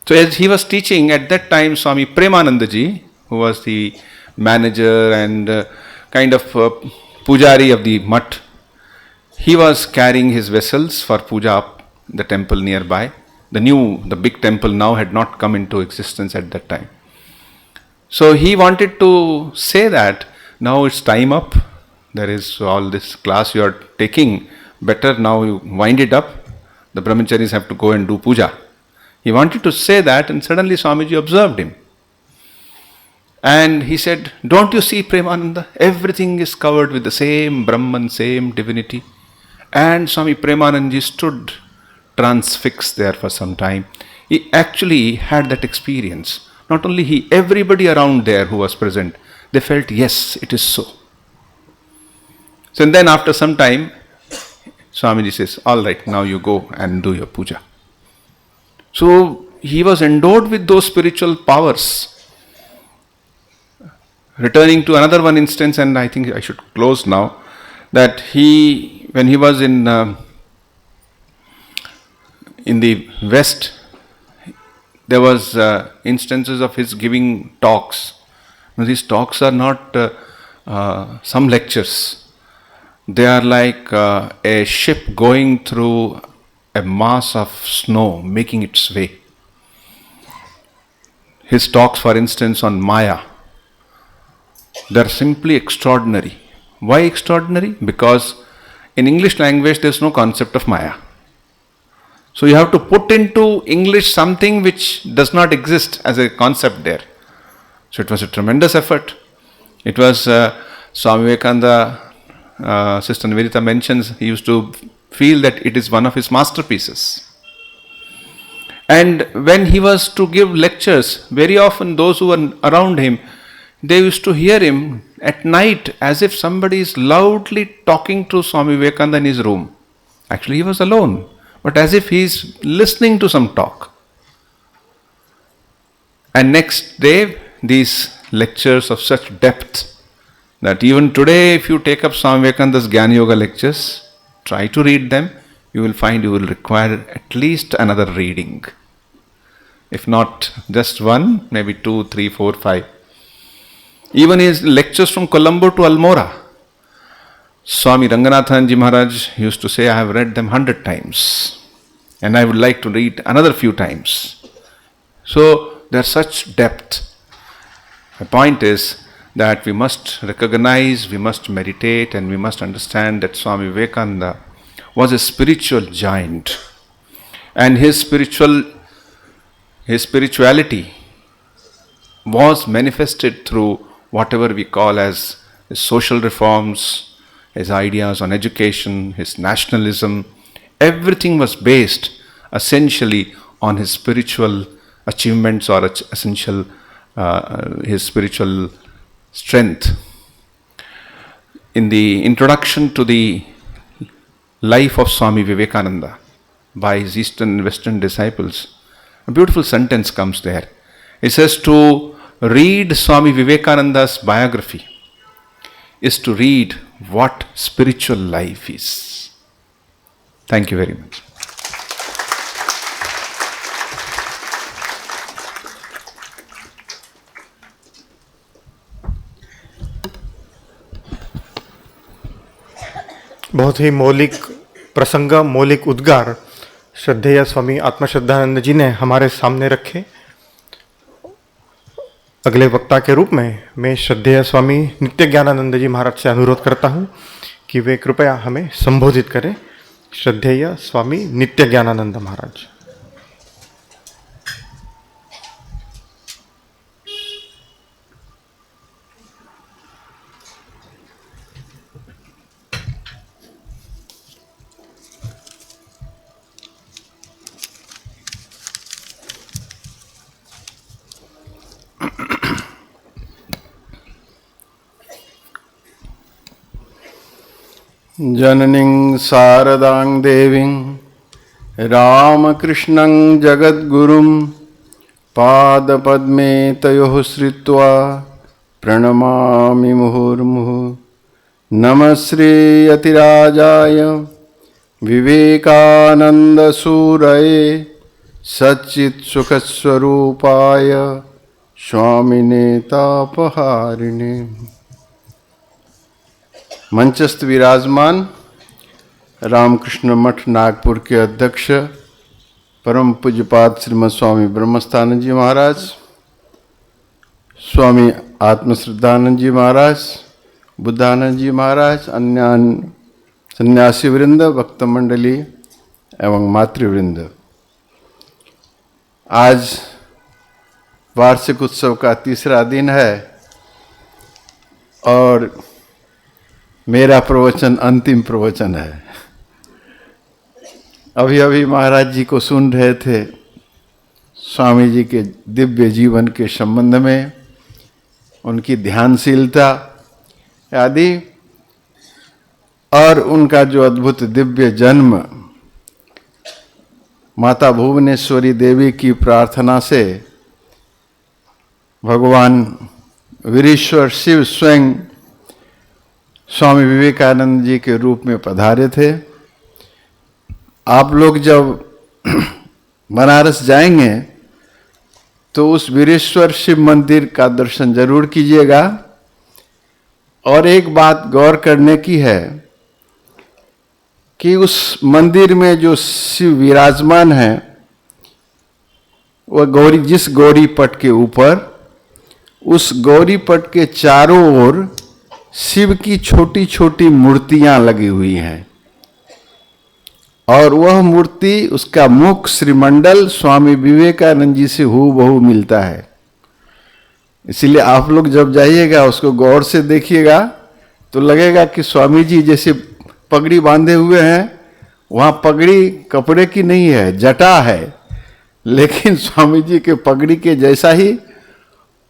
So as he was teaching at that time, Swami Premananda ji, who was the manager and kind of pujari of the mutt, he was carrying his vessels for puja up the temple nearby. The big temple now had not come into existence at that time. So he wanted to say that now it's time up. There is all this class you are taking. Better now you wind it up. The brahmacharis have to go and do puja. He wanted to say that, and suddenly Swamiji observed him. And he said, don't you see, Premananda? Everything is covered with the same Brahman, same divinity. And Swami Premanandaji stood transfixed there for some time. He actually had that experience. Not only he, everybody around there who was present, they felt, yes, it is so. So and then after some time, Swamiji says, all right, now you go and do your puja. So he was endowed with those spiritual powers. Returning to another one instance, and I think I should close now, that when he was in in the West, there was instances of his giving talks. Now, these talks are not some lectures. They are like a ship going through a mass of snow, making its way. His talks, for instance, on Maya, they are simply extraordinary. Why extraordinary? Because in English language there is no concept of Maya. So you have to put into English something which does not exist as a concept there. So it was a tremendous effort. It was Swami Vivekananda, Sister Nivedita mentions, he used to feel that it is one of his masterpieces. And when he was to give lectures, very often those who were around him, they used to hear him at night as if somebody is loudly talking to Swami Vivekananda in his room. Actually, he was alone, but as if he is listening to some talk. And next day, these lectures of such depth that even today, if you take up Swami Vivekananda's Jnana Yoga lectures, try to read them, you will find you will require at least another reading. If not just one, maybe 2, 3, 4, 5. Even his lectures from Colombo to Almora, Swami Ranganathanji Maharaj used to say, I have read them 100 times and I would like to read another few times. So there's such depth. The point is that we must recognize, we must meditate, and we must understand that Swami Vivekananda was a spiritual giant, and his spirituality was manifested through whatever we call as his social reforms, his ideas on education, his nationalism. Everything was based essentially on his spiritual achievements or his spiritual strength. In the introduction to the life of Swami Vivekananda by his Eastern and Western disciples, a beautiful sentence comes there. It says, to read Swami Vivekananda's biography is to read what spiritual life is. Thank you very much. बहुत ही मौलिक प्रसंग, मौलिक उद्गार श्रद्धेय स्वामी आत्मश्रद्धानंद जी ने हमारे सामने रखे। अगले वक्ता के रूप में मैं श्रद्धेय स्वामी नित्यज्ञानानंद जी महाराज से अनुरोध करता हूं कि वे कृपया हमें संबोधित करें। श्रद्धेय स्वामी नित्यज्ञानानंद महाराज। जननीं शारदां देवीं रामकृष्णं जगद्गुरुं पादपद्मे तयोः श्रित्वा प्रणमामि मुहुर्मुहुः। नमः श्रीयतिराजाय विवेकानन्दसूरये सच्चित्सुखस्वरूपाय स्वामिने तापहारिणे। मंचस्थ विराजमान रामकृष्ण मठ नागपुर के अध्यक्ष परम पूज्यपाद श्रीमद स्वामी ब्रह्मस्थानंद जी महाराज, स्वामी आत्मश्रद्धानंद जी महाराज, बुद्धानंद जी महाराज, अन्य सन्यासी वृंद, भक्त मंडली एवं मातृवृंद, आज वार्षिक उत्सव का तीसरा दिन है और मेरा प्रवचन अंतिम प्रवचन है। अभी अभी महाराज जी को सुन रहे थे स्वामी जी के दिव्य जीवन के संबंध में, उनकी ध्यानशीलता आदि, और उनका जो अद्भुत दिव्य जन्म माता भुवनेश्वरी देवी की प्रार्थना से भगवान वीरेश्वर शिव स्वयं स्वामी विवेकानंद जी के रूप में पधारे थे। आप लोग जब बनारस जाएंगे तो उस वीरेश्वर शिव मंदिर का दर्शन जरूर कीजिएगा। और एक बात गौर करने की है कि उस मंदिर में जो शिव विराजमान है वह गौरी, जिस गौरी पट के ऊपर, उस गौरी पट के चारों ओर शिव की छोटी छोटी मूर्तियां लगी हुई हैं और वह मूर्ति, उसका मुख श्रीमंडल स्वामी विवेकानंद जी से हूबहू मिलता है। इसीलिए आप लोग जब जाइएगा उसको गौर से देखिएगा तो लगेगा कि स्वामी जी जैसे पगड़ी बांधे हुए हैं, वहां पगड़ी कपड़े की नहीं है, जटा है, लेकिन स्वामी जी के पगड़ी के जैसा ही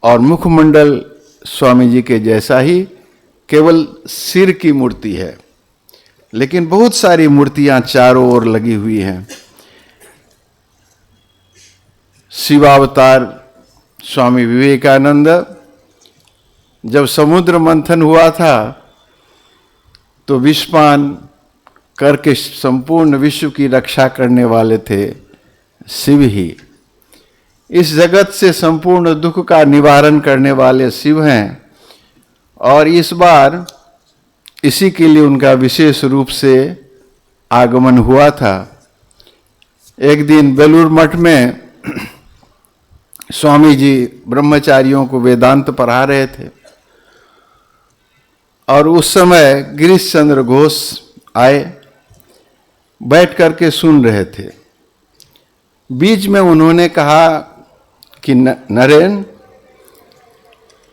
और मुखमंडल स्वामी जी के जैसा ही, केवल सिर की मूर्ति है, लेकिन बहुत सारी मूर्तियां चारों ओर लगी हुई हैं। शिवावतार स्वामी विवेकानंद जब समुद्र मंथन हुआ था तो विषपान करके संपूर्ण विश्व की रक्षा करने वाले थे शिव ही। इस जगत से संपूर्ण दुख का निवारण करने वाले शिव हैं और इस बार इसी के लिए उनका विशेष रूप से आगमन हुआ था। एक दिन बेलूर मठ में स्वामी जी ब्रह्मचारियों को वेदांत पढ़ा रहे थे और उस समय गिरीश चंद्र घोष आए, बैठ करके सुन रहे थे। बीच में उन्होंने कहा कि नरेन,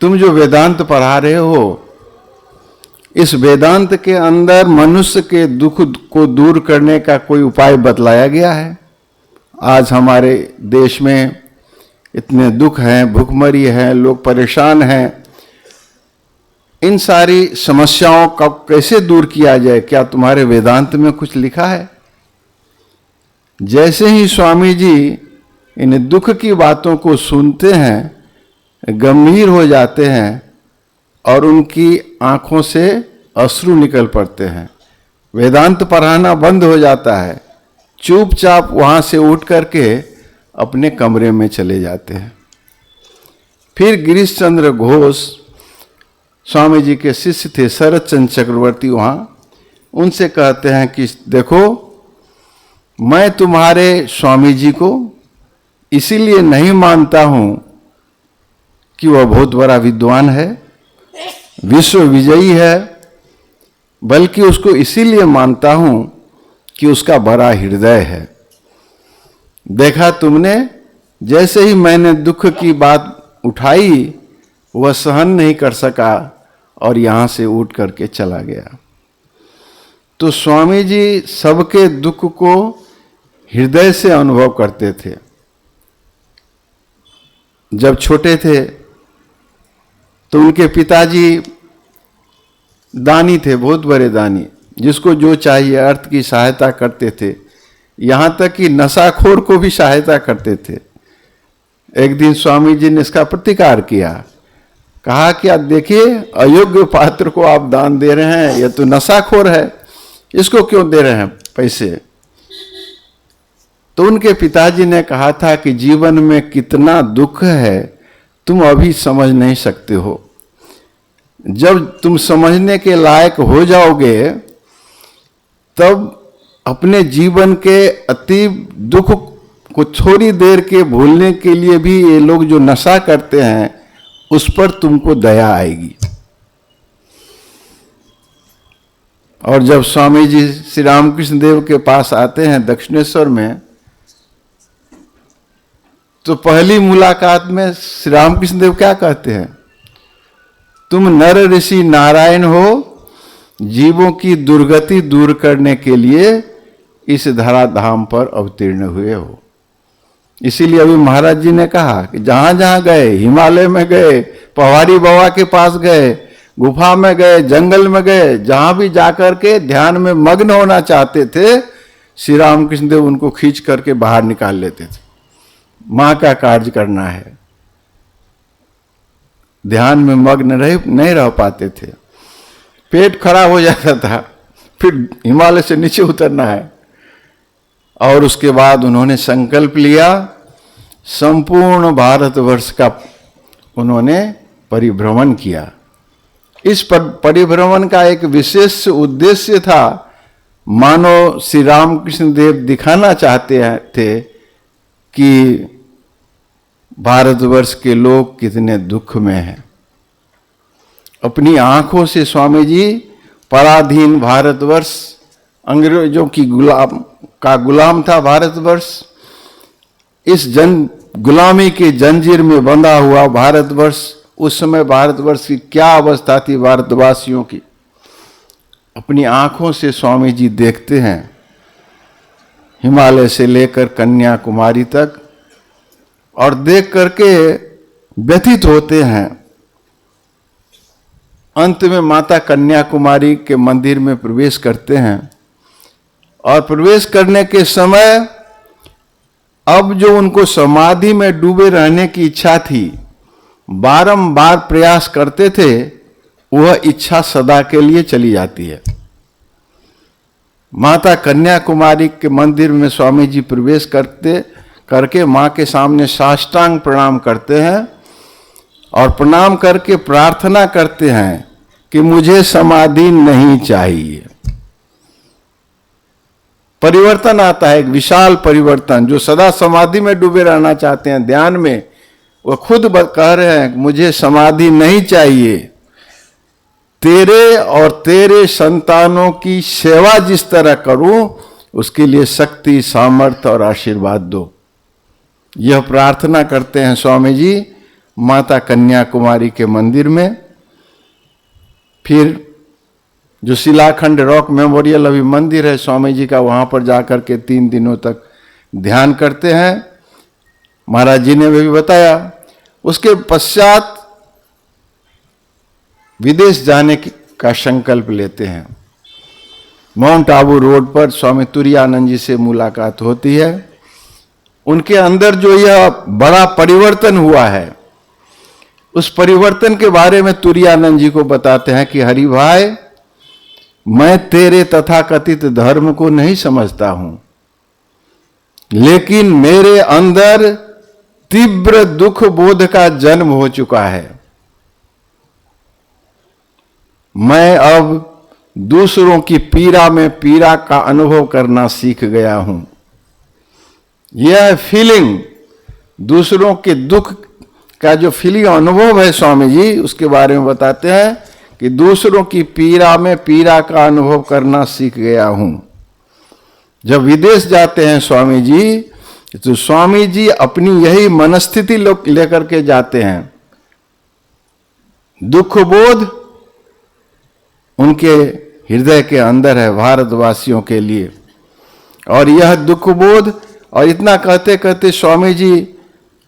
तुम जो वेदांत पढ़ा रहे हो, इस वेदांत के अंदर मनुष्य के दुख को दूर करने का कोई उपाय बतलाया गया है? आज हमारे देश में इतने दुख हैं, भूखमरी है, लोग परेशान हैं, इन सारी समस्याओं का कैसे दूर किया जाए? क्या तुम्हारे वेदांत में कुछ लिखा है? जैसे ही स्वामी जी इन दुख की बातों को सुनते हैं, गंभीर हो जाते हैं और उनकी आंखों से अश्रु निकल पड़ते हैं। वेदांत पढ़ाना बंद हो जाता है, चुपचाप वहां से उठ करके अपने कमरे में चले जाते हैं। फिर गिरीश चंद्र घोष स्वामी जी के शिष्य थे, शरद चंद्र चक्रवर्ती, वहां उनसे कहते हैं कि देखो, मैं तुम्हारे स्वामी जी को इसीलिए नहीं मानता हूं कि वह बहुत बड़ा विद्वान है, विश्व विजयी है, बल्कि उसको इसीलिए मानता हूं कि उसका बड़ा हृदय है। देखा तुमने, जैसे ही मैंने दुख की बात उठाई वह सहन नहीं कर सका और यहां से उठ करके चला गया। तो स्वामी जी सबके दुख को हृदय से अनुभव करते थे। जब छोटे थे तो उनके पिताजी दानी थे, बहुत बड़े दानी, जिसको जो चाहिए अर्थ की सहायता करते थे, यहां तक कि नशाखोर को भी सहायता करते थे। एक दिन स्वामी जी ने इसका प्रतिकार किया, कहा कि आप देखिए, अयोग्य पात्र को आप दान दे रहे हैं, यह तो नशाखोर है, इसको क्यों दे रहे हैं पैसे? तो उनके पिताजी ने कहा था कि जीवन में कितना दुख है तुम अभी समझ नहीं सकते हो, जब तुम समझने के लायक हो जाओगे तब अपने जीवन के अति दुख को थोड़ी देर के भूलने के लिए भी ये लोग जो नशा करते हैं उस पर तुमको दया आएगी। और जब स्वामी जी श्री रामकृष्ण देव के पास आते हैं दक्षिणेश्वर में, तो पहली मुलाकात में श्री रामकृष्ण देव क्या कहते हैं? तुम नर ऋषि नारायण हो, जीवों की दुर्गति दूर करने के लिए इस धराधाम पर अवतीर्ण हुए हो। इसीलिए अभी महाराज जी ने कहा कि जहां जहां गए, हिमालय में गए, पहाड़ी बाबा के पास गए, गुफा में गए, जंगल में गए, जहां भी जाकर के ध्यान में मग्न होना चाहते थे, श्री रामकृष्ण देव उनको खींच करके बाहर निकाल लेते थे। मां का कार्य करना है, ध्यान में मग्न नहीं रह पाते थे, पेट खराब हो जाता था, फिर हिमालय से नीचे उतरना है। और उसके बाद उन्होंने संकल्प लिया, संपूर्ण भारतवर्ष का उन्होंने परिभ्रमण किया। इस परिभ्रमण का एक विशेष उद्देश्य था, मानो श्री रामकृष्ण देव दिखाना चाहते थे कि भारतवर्ष के लोग कितने दुख में हैं। अपनी आंखों से स्वामी जी पराधीन भारतवर्ष, अंग्रेजों की गुलाम था भारतवर्ष, इस गुलामी के जंजीर में बंधा हुआ भारतवर्ष, उस समय भारतवर्ष की क्या अवस्था थी भारतवासियों की, अपनी आंखों से स्वामी जी देखते हैं, हिमालय से लेकर कन्याकुमारी तक, और देख करके व्यथित होते हैं। अंत में माता कन्याकुमारी के मंदिर में प्रवेश करते हैं, और प्रवेश करने के समय अब जो उनको समाधि में डूबे रहने की इच्छा थी, बारंबार प्रयास करते थे, वह इच्छा सदा के लिए चली जाती है। माता कन्याकुमारी के मंदिर में स्वामी जी प्रवेश करके मां के सामने साष्टांग प्रणाम करते हैं, और प्रणाम करके प्रार्थना करते हैं कि मुझे समाधि नहीं चाहिए। परिवर्तन आता है, एक विशाल परिवर्तन। जो सदा समाधि में डूबे रहना चाहते हैं ध्यान में, वो खुद कह रहे हैं मुझे समाधि नहीं चाहिए, तेरे और तेरे संतानों की सेवा जिस तरह करूं उसके लिए शक्ति, सामर्थ्य और आशीर्वाद दो। यह प्रार्थना करते हैं स्वामी जी माता कन्याकुमारी के मंदिर में। फिर जो शिलाखंड रॉक मेमोरियल अभी मंदिर है स्वामी जी का, वहां पर जाकर के 3 दिनों तक ध्यान करते हैं। महाराज जी ने भी बताया। उसके पश्चात विदेश जाने का संकल्प लेते हैं। माउंट आबू रोड पर स्वामी तुरानंद जी से मुलाकात होती है। उनके अंदर जो यह बड़ा परिवर्तन हुआ है, उस परिवर्तन के बारे में तुरानंद जी को बताते हैं कि हरि भाई, मैं तेरे तथाकथित धर्म को नहीं समझता हूं, लेकिन मेरे अंदर तीव्र दुख बोध का जन्म हो चुका है। मैं अब दूसरों की पीड़ा में पीड़ा का अनुभव करना सीख गया हूं। यह फीलिंग, दूसरों के दुख का जो फीलिंग अनुभव है स्वामी जी, उसके बारे में बताते हैं कि दूसरों की पीड़ा में पीड़ा का अनुभव करना सीख गया हूं। जब विदेश जाते हैं स्वामी जी, तो स्वामी जी अपनी यही मनस्थिति लेकर के जाते हैं। दुख बोध उनके हृदय के अंदर है भारतवासियों के लिए, और यह दुख बोध, और इतना कहते कहते स्वामी जी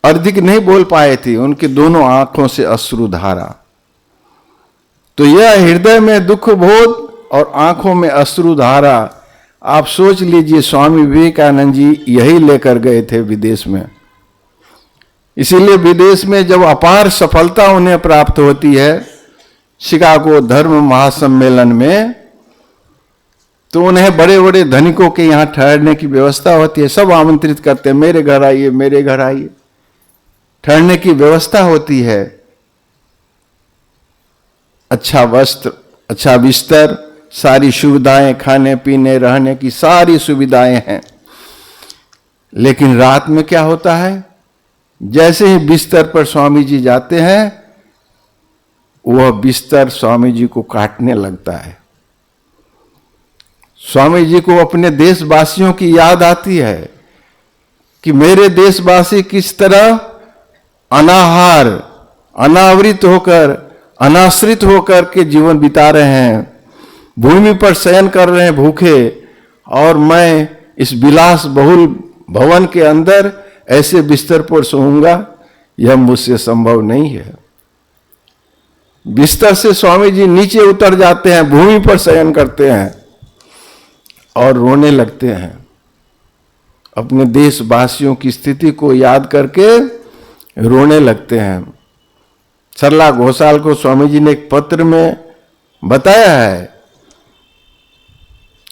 अधिक नहीं बोल पाए थे, उनकी दोनों आंखों से अश्रुधारा। तो यह हृदय में दुख बोध और आंखों में अश्रुधारा, आप सोच लीजिए स्वामी विवेकानंद जी यही लेकर गए थे विदेश में। इसीलिए विदेश में जब अपार सफलता उन्हें प्राप्त होती है शिकागो धर्म महासम्मेलन में, तो उन्हें बड़े बड़े धनिकों के यहाँ ठहरने की व्यवस्था होती है। सब आमंत्रित करते हैं, मेरे घर आइए, मेरे घर आइए। ठहरने की व्यवस्था होती है, अच्छा वस्त्र, अच्छा बिस्तर, सारी सुविधाएं, खाने पीने रहने की सारी सुविधाएं हैं। लेकिन रात में क्या होता है, जैसे ही बिस्तर पर स्वामी जी जाते हैं, वह बिस्तर स्वामी जी को काटने लगता है। स्वामी जी को अपने देशवासियों की याद आती है कि मेरे देशवासी किस तरह अनाहार, अनावृत होकर, अनाश्रित होकर के जीवन बिता रहे हैं, भूमि पर शयन कर रहे हैं भूखे, और मैं इस विलास बहुल भवन के अंदर ऐसे बिस्तर पर सोऊंगा, यह मुझसे संभव नहीं है। बिस्तर से स्वामी जी नीचे उतर जाते हैं, भूमि पर शयन करते हैं और रोने लगते हैं। अपने देशवासियों की स्थिति को याद करके रोने लगते हैं। सरला घोषाल को स्वामी जी ने एक पत्र में बताया है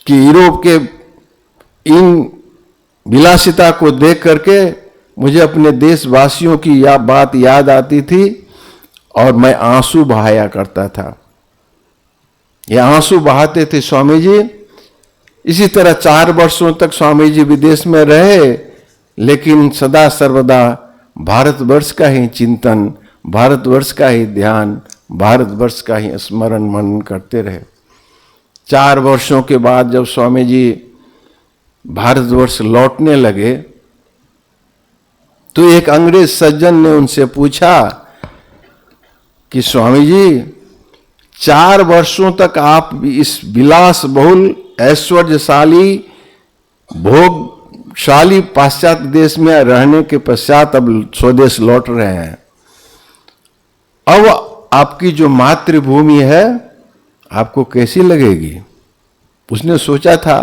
कि यूरोप के इन विलासिता को देख करके मुझे अपने देशवासियों की बात याद आती थी और मैं आंसू बहाया करता था। ये आंसू बहाते थे स्वामी जी। इसी तरह 4 वर्षों तक स्वामी जी विदेश में रहे, लेकिन सदा सर्वदा भारतवर्ष का ही चिंतन, भारतवर्ष का ही ध्यान, भारतवर्ष का ही स्मरण मनन करते रहे। 4 वर्षों के बाद जब स्वामी जी भारतवर्ष लौटने लगे तो एक अंग्रेज सज्जन ने उनसे पूछा कि स्वामी जी 4 वर्षों तक आप इस विलास बहुल ऐश्वर्यशाली भोगशाली पाश्चात्य देश में रहने के पश्चात अब स्वदेश लौट रहे हैं, अब आपकी जो मातृभूमि है आपको कैसी लगेगी? उसने सोचा था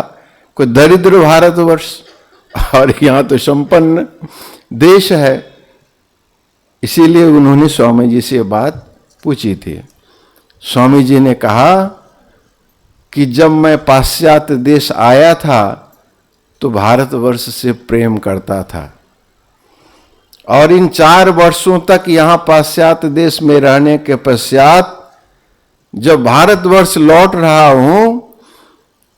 कोई दरिद्र भारतवर्ष और यहां तो संपन्न देश है, इसीलिए उन्होंने स्वामी जी से बात पूछी थी। स्वामी जी ने कहा कि जब मैं पाश्चात्य देश आया था तो भारतवर्ष से प्रेम करता था, और इन 4 वर्षों तक यहां पाश्चात्य देश में रहने के पश्चात जब भारतवर्ष लौट रहा हूं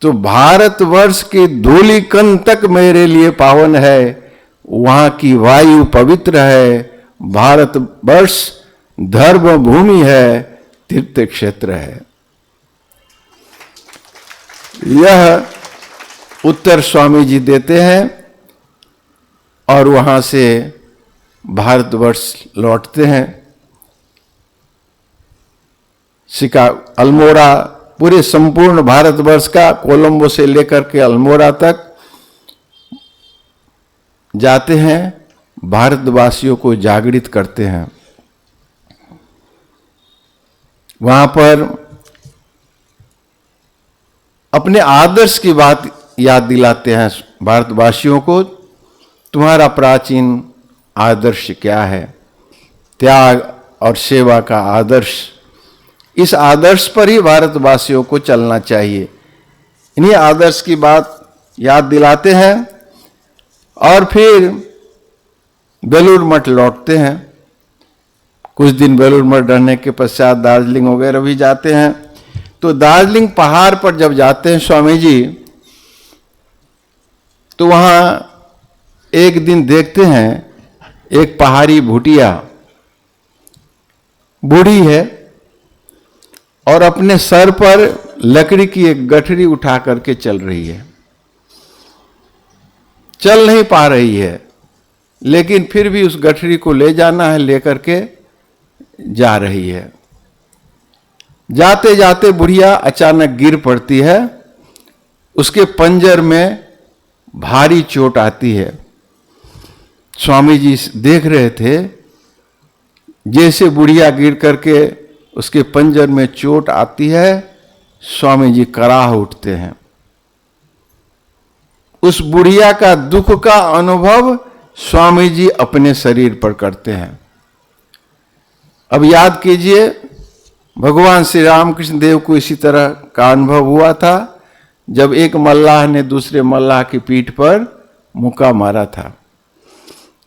तो भारतवर्ष के धूलि कण तक मेरे लिए पावन है, वहां की वायु पवित्र है, भारतवर्ष धर्म भूमि है, तीर्थ क्षेत्र है। यह उत्तर स्वामी जी देते हैं और वहां से भारतवर्ष लौटते हैं। अल्मोड़ा, पूरे संपूर्ण भारतवर्ष का कोलंबो से लेकर के अल्मोड़ा तक जाते हैं, भारतवासियों को जागृत करते हैं। वहां पर अपने आदर्श की बात याद दिलाते हैं भारतवासियों को, तुम्हारा प्राचीन आदर्श क्या है? त्याग और सेवा का आदर्श। इस आदर्श पर ही भारतवासियों को चलना चाहिए। इन्हीं आदर्श की बात याद दिलाते हैं और फिर बेलूर मठ लौटते हैं। कुछ दिन बेलूर मठ रहने के पश्चात दार्जिलिंग वगैरह भी जाते हैं। तो दार्जिलिंग पहाड़ पर जब जाते हैं स्वामी जी, तो वहां एक दिन देखते हैं एक पहाड़ी भुटिया बूढ़ी है और अपने सर पर लकड़ी की एक गठरी उठा करके चल रही है। चल नहीं पा रही है, लेकिन फिर भी उस गठरी को ले जाना है, लेकर के जा रही है। जाते जाते बुढ़िया अचानक गिर पड़ती है, उसके पंजर में भारी चोट आती है। स्वामी जी देख रहे थे, जैसे बुढ़िया गिर करके उसके पंजर में चोट आती है, स्वामी जी कराह उठते हैं। उस बुढ़िया का दुख का अनुभव स्वामी जी अपने शरीर पर करते हैं। अब याद कीजिए, भगवान श्री रामकृष्ण देव को इसी तरह का अनुभव हुआ था जब एक मल्लाह ने दूसरे मल्लाह की पीठ पर मुक्का मारा था।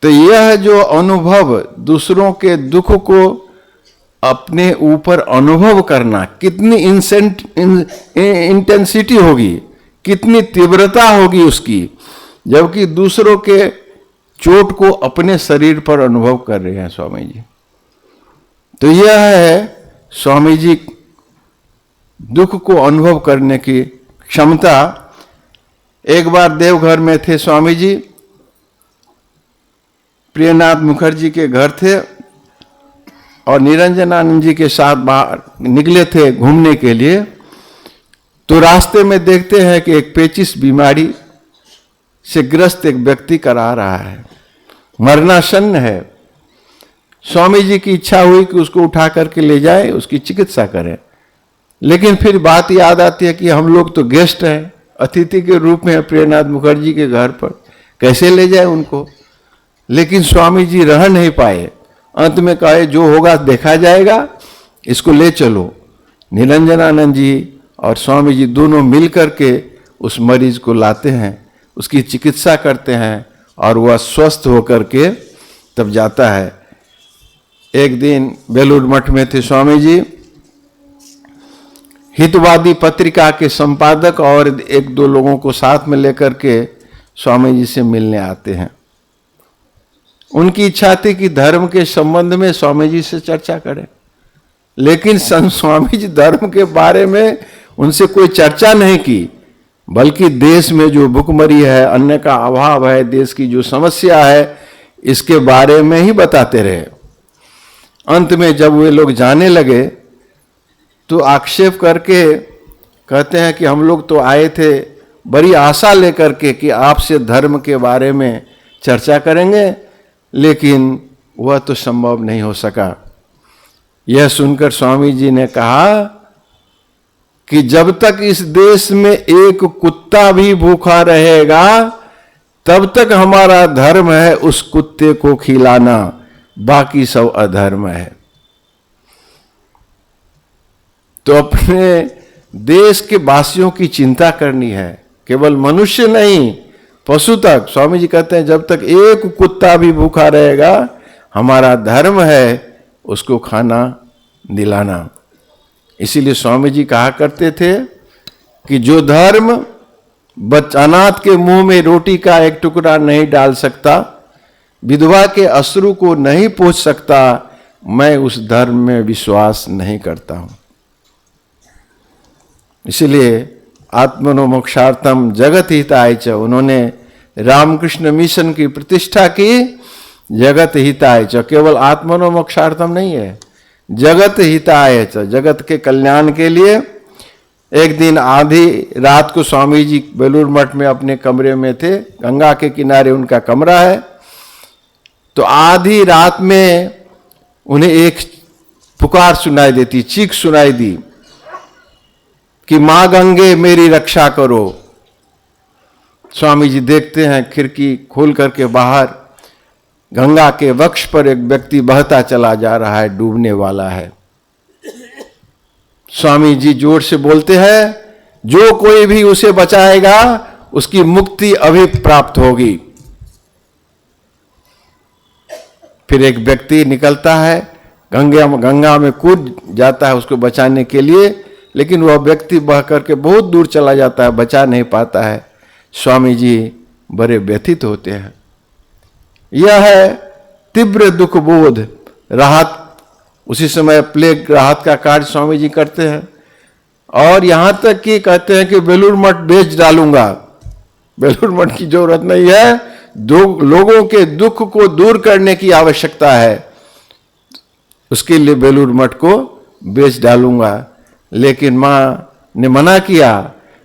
तो यह जो अनुभव, दूसरों के दुख को अपने ऊपर अनुभव करना, कितनी इंटेंसिटी होगी, कितनी तीव्रता होगी उसकी, जबकि दूसरों के चोट को अपने शरीर पर अनुभव कर रहे हैं स्वामी जी। तो यह है स्वामी जी दुख को अनुभव करने की क्षमता। एक बार देवघर में थे स्वामी जी, प्रियनाथ मुखर्जी के घर थे और निरंजनानंद जी के साथ बाहर निकले थे घूमने के लिए। तो रास्ते में देखते हैं कि एक पेचिश बीमारी से ग्रस्त एक व्यक्ति करा रहा है, मरणासन्न है। स्वामी जी की इच्छा हुई कि उसको उठा करके ले जाए, उसकी चिकित्सा करें। लेकिन फिर बात याद आती है कि हम लोग तो गेस्ट हैं, अतिथि के रूप में प्रियनाथ मुखर्जी के घर पर, कैसे ले जाए उनको। लेकिन स्वामी जी रह नहीं पाए, अंत में कहे जो होगा देखा जाएगा, इसको ले चलो। निरंजनानंद जी और स्वामी जी दोनों मिलकर के उस मरीज को लाते हैं, उसकी चिकित्सा करते हैं और वह स्वस्थ होकर के तब जाता है। एक दिन बेलूर मठ में थे स्वामी जी, हितवादी पत्रिका के संपादक और एक दो लोगों को साथ में लेकर के स्वामी जी से मिलने आते हैं। उनकी इच्छा थी कि धर्म के संबंध में स्वामी जी से चर्चा करें, लेकिन स्वामी जी धर्म के बारे में उनसे कोई चर्चा नहीं की, बल्कि देश में जो भुखमरी है, अन्न का अभाव है, देश की जो समस्या है, इसके बारे में ही बताते रहे। अंत में जब वे लोग जाने लगे तो आक्षेप करके कहते हैं कि हम लोग तो आए थे बड़ी आशा लेकर के कि आपसे धर्म के बारे में चर्चा करेंगे, लेकिन वह तो संभव नहीं हो सका। यह सुनकर स्वामी जी ने कहा कि जब तक इस देश में एक कुत्ता भी भूखा रहेगा तब तक हमारा धर्म है उस कुत्ते को खिलाना, बाकी सब अधर्म है। तो अपने देश के वासियों की चिंता करनी है, केवल मनुष्य नहीं पशु तक। स्वामी जी कहते हैं जब तक एक कुत्ता भी भूखा रहेगा हमारा धर्म है उसको खाना दिलाना। इसीलिए स्वामी जी कहा करते थे कि जो धर्म अनाथ के मुंह में रोटी का एक टुकड़ा नहीं डाल सकता, विधवा के अश्रु को नहीं पोंछ सकता, मैं उस धर्म में विश्वास नहीं करता हूं। इसलिए आत्मनो मोक्षार्थम जगत हिताय च, उन्होंने रामकृष्ण मिशन की प्रतिष्ठा की जगत हिताय च। केवल आत्मनो मोक्षार्थम नहीं है, जगत हिताय च, जगत के कल्याण के लिए। एक दिन आधी रात को स्वामी जी बेलूर मठ में अपने कमरे में थे, गंगा के किनारे उनका कमरा है। तो आधी रात में उन्हें एक पुकार सुनाई देती, चीख सुनाई दी कि मां गंगे मेरी रक्षा करो। स्वामी जी देखते हैं खिड़की खोल करके बाहर गंगा के वक्ष पर एक व्यक्ति बहता चला जा रहा है, डूबने वाला है। स्वामी जी जोर से बोलते हैं, जो कोई भी उसे बचाएगा उसकी मुक्ति अभी प्राप्त होगी। फिर एक व्यक्ति निकलता है, गंगा में कूद जाता है उसको बचाने के लिए, लेकिन वह व्यक्ति बह करके बहुत दूर चला जाता है, बचा नहीं पाता है। स्वामी जी बड़े व्यथित होते हैं। यह है तीव्र दुख बोध, राहत। उसी समय प्लेग राहत का कार्य स्वामी जी करते हैं, और यहां तक कि कहते हैं कि बेलूर मठ बेच डालूंगा, बेलूर मठ की जरूरत नहीं है, लोगों के दुख को दूर करने की आवश्यकता है, उसके लिए बेलूर मठ को बेच डालूंगा। लेकिन मां ने मना किया,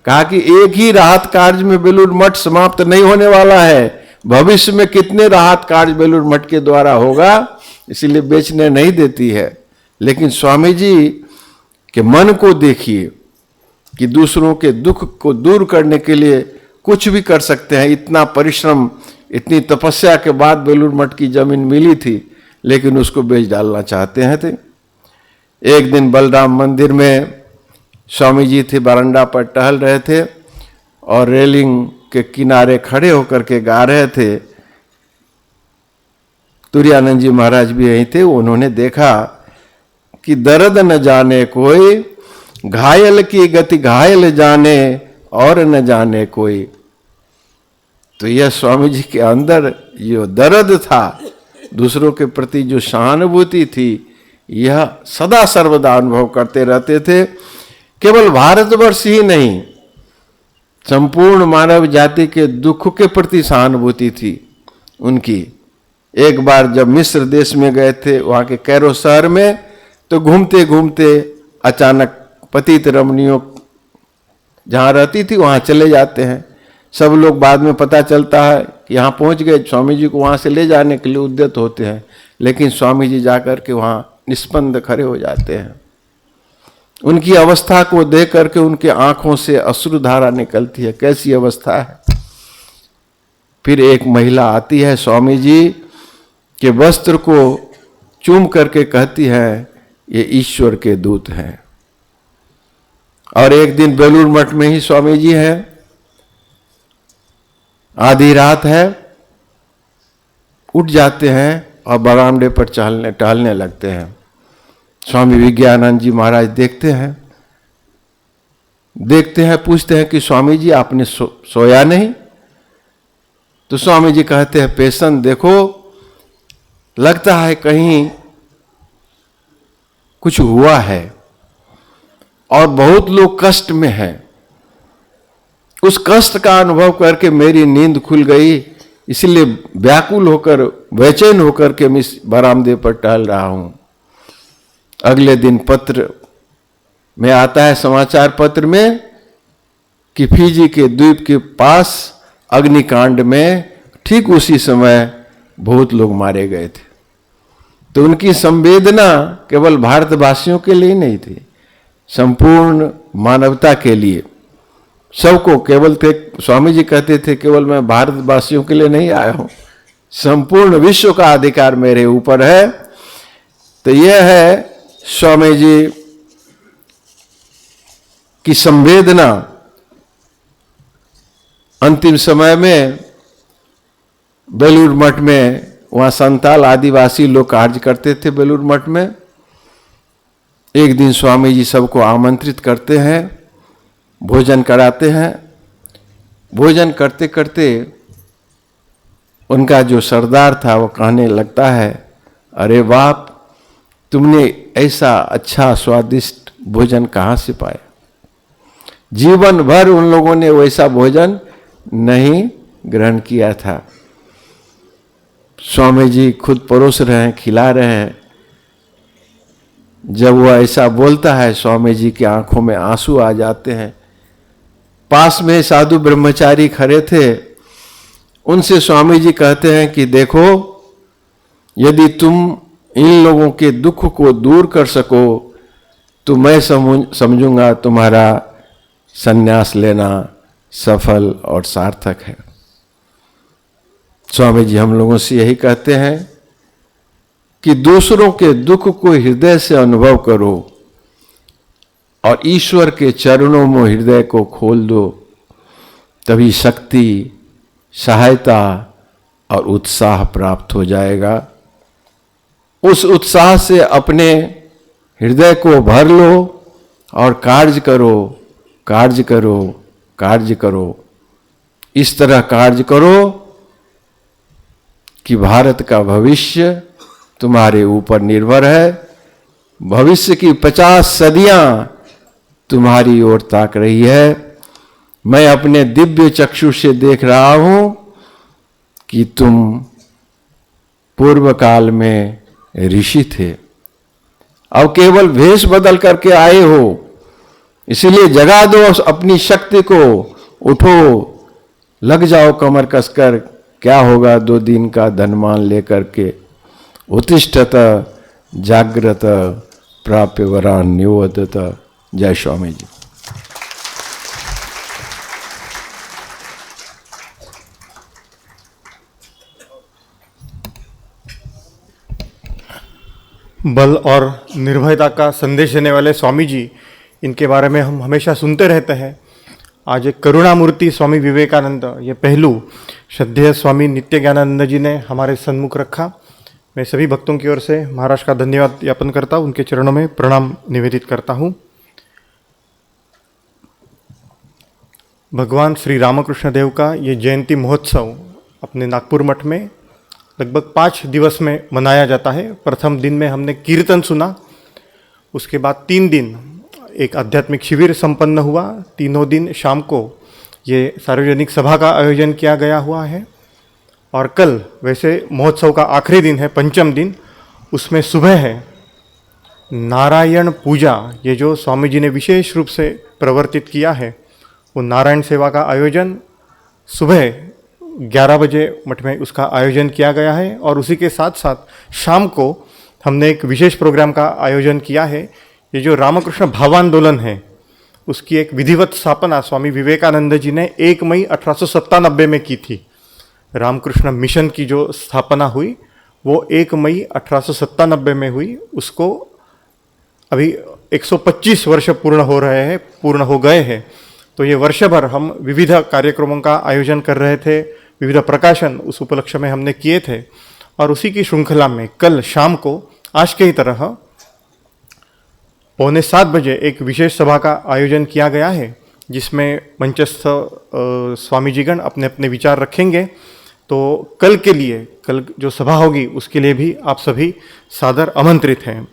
कहा कि एक ही राहत कार्य में बेलूर मठ समाप्त नहीं होने वाला है, भविष्य में कितने राहत कार्य बेलूर मठ के द्वारा होगा, इसीलिए बेचने नहीं देती है। लेकिन स्वामी जी के मन को देखिए कि दूसरों के दुख को दूर करने के लिए कुछ भी कर सकते हैं। इतना परिश्रम, इतनी तपस्या के बाद बेलूर मठ की जमीन मिली थी, लेकिन उसको बेच डालना चाहते हैं थे। एक दिन बलराम मंदिर में स्वामी जी थे, बरामदा पर टहल रहे थे और रेलिंग के किनारे खड़े होकर के गा रहे थे। तुरानंद जी महाराज भी यहीं थे। उन्होंने देखा कि दर्द न जाने कोई, घायल की गति घायल जाने और न जाने कोई। तो यह स्वामी जी के अंदर जो दर्द था, दूसरों के प्रति जो सहानुभूति थी, यह सदा सर्वदा अनुभव करते रहते थे। केवल भारतवर्ष ही नहीं, संपूर्ण मानव जाति के दुख के प्रति सहानुभूति थी उनकी। एक बार जब मिस्र देश में गए थे, वहां के कैरो शहर में, तो घूमते घूमते अचानक पतित रमणियों जहां रहती थी वहां चले जाते हैं। सब लोग बाद में पता चलता है कि यहाँ पहुंच गए, स्वामी जी को वहां से ले जाने के लिए उद्यत होते हैं, लेकिन स्वामी जी जाकर के वहां निस्पंद खड़े हो जाते हैं। उनकी अवस्था को देख करके उनके आंखों से अश्रुधारा निकलती है, कैसी अवस्था है। फिर एक महिला आती है, स्वामी जी के वस्त्र को चूम करके कहती है, ये ईश्वर के दूत हैं। और एक दिन बेलूर मठ में ही स्वामी जी हैं, आधी रात है, उठ जाते हैं और बरामदे पर टहलने लगते हैं। स्वामी विवेकानंद जी महाराज देखते हैं, पूछते हैं कि स्वामी जी आपने सोया नहीं? तो स्वामी जी कहते हैं, पेशेंट देखो, लगता है कहीं कुछ हुआ है और बहुत लोग कष्ट में हैं। उस कष्ट का अनुभव करके मेरी नींद खुल गई, इसलिए व्याकुल होकर, बेचैन होकर के मैं बरामदे पर टहल रहा हूं। अगले दिन पत्र में आता है, समाचार पत्र में, कि फिजी के द्वीप के पास अग्निकांड में ठीक उसी समय बहुत लोग मारे गए थे। तो उनकी संवेदना केवल भारतवासियों के लिए नहीं थी, संपूर्ण मानवता के लिए, सबको। केवल थे, स्वामी जी कहते थे, केवल मैं भारतवासियों के लिए नहीं आया हूं, संपूर्ण विश्व का अधिकार मेरे ऊपर है। तो यह है स्वामी जी की संवेदना। अंतिम समय में बेलूर मठ में, वहां संताल आदिवासी लोग कार्य करते थे बेलूर मठ में। एक दिन स्वामी जी सबको आमंत्रित करते हैं, भोजन कराते हैं। भोजन करते करते उनका जो सरदार था वो कहने लगता है, अरे बाप, तुमने ऐसा अच्छा स्वादिष्ट भोजन कहाँ से पाया? जीवन भर उन लोगों ने वैसा भोजन नहीं ग्रहण किया था। स्वामी जी खुद परोस रहे हैं, खिला रहे हैं। जब वह ऐसा बोलता है, स्वामी जी की आंखों में आंसू आ जाते हैं। पास में साधु ब्रह्मचारी खड़े थे, उनसे स्वामी जी कहते हैं कि देखो, यदि तुम इन लोगों के दुख को दूर कर सको तो मैं समझूंगा तुम्हारा संन्यास लेना सफल और सार्थक है। स्वामी जी हम लोगों से यही कहते हैं कि दूसरों के दुख को हृदय से अनुभव करो और ईश्वर के चरणों में हृदय को खोल दो, तभी शक्ति, सहायता और उत्साह प्राप्त हो जाएगा। उस उत्साह से अपने हृदय को भर लो और कार्य करो, कार्य करो, कार्य करो। इस तरह कार्य करो कि भारत का भविष्य तुम्हारे ऊपर निर्भर है। भविष्य की 50 सदियां तुम्हारी ओर ताक रही है। मैं अपने दिव्य चक्षु से देख रहा हूं कि तुम पूर्व काल में ऋषि थे, अब केवल भेष बदल करके आए हो। इसलिए जगा दो अपनी शक्ति को, उठो, लग जाओ कमर कसकर। क्या होगा 2 दिन का धनमान लेकर के? उत्तिष्ठत जागृत प्राप्य वरान निवर्तत। जय स्वामी जी। बल और निर्भयता का संदेश देने वाले स्वामी जी, इनके बारे में हम हमेशा सुनते रहते हैं। आज एक करुणामूर्ति स्वामी विवेकानंद, ये पहलू श्रद्धेय स्वामी नित्यानंद जी ने हमारे सन्मुख रखा। मैं सभी भक्तों की ओर से महाराज का धन्यवाद ज्ञापन करता हूँ, उनके चरणों में प्रणाम निवेदित करता हूँ। भगवान श्री रामकृष्ण देव का ये जयंती महोत्सव अपने नागपुर मठ में लगभग 5 दिवस में मनाया जाता है। प्रथम दिन में हमने कीर्तन सुना, उसके बाद 3 दिन एक आध्यात्मिक शिविर संपन्न हुआ। तीनों दिन शाम को ये सार्वजनिक सभा का आयोजन किया गया हुआ है। और कल वैसे महोत्सव का आखिरी दिन है, पंचम दिन, उसमें सुबह है नारायण पूजा। ये जो स्वामी जी ने विशेष रूप से प्रवर्तित किया है, वो नारायण सेवा का आयोजन सुबह 11 बजे मठ में उसका आयोजन किया गया है। और उसी के साथ साथ शाम को हमने एक विशेष प्रोग्राम का आयोजन किया है। ये जो रामकृष्ण भावांदोलन है, उसकी एक विधिवत स्थापना स्वामी विवेकानंद जी ने 1 मई 1897 में की थी। रामकृष्ण मिशन की जो स्थापना हुई वो 1 मई 1897 में हुई। उसको अभी 125 वर्ष पूर्ण हो गए हैं। तो ये वर्षभर हम विविध कार्यक्रमों का आयोजन कर रहे थे, विविध प्रकाशन उस उपलक्ष्य में हमने किए थे, और उसी की श्रृंखला में कल शाम को आज के ही तरह 6:45 बजे एक विशेष सभा का आयोजन किया गया है, जिसमें मंचस्थ स्वामी जीगण अपने अपने विचार रखेंगे। तो कल के लिए, कल जो सभा होगी उसके लिए भी आप सभी सादर आमंत्रित हैं।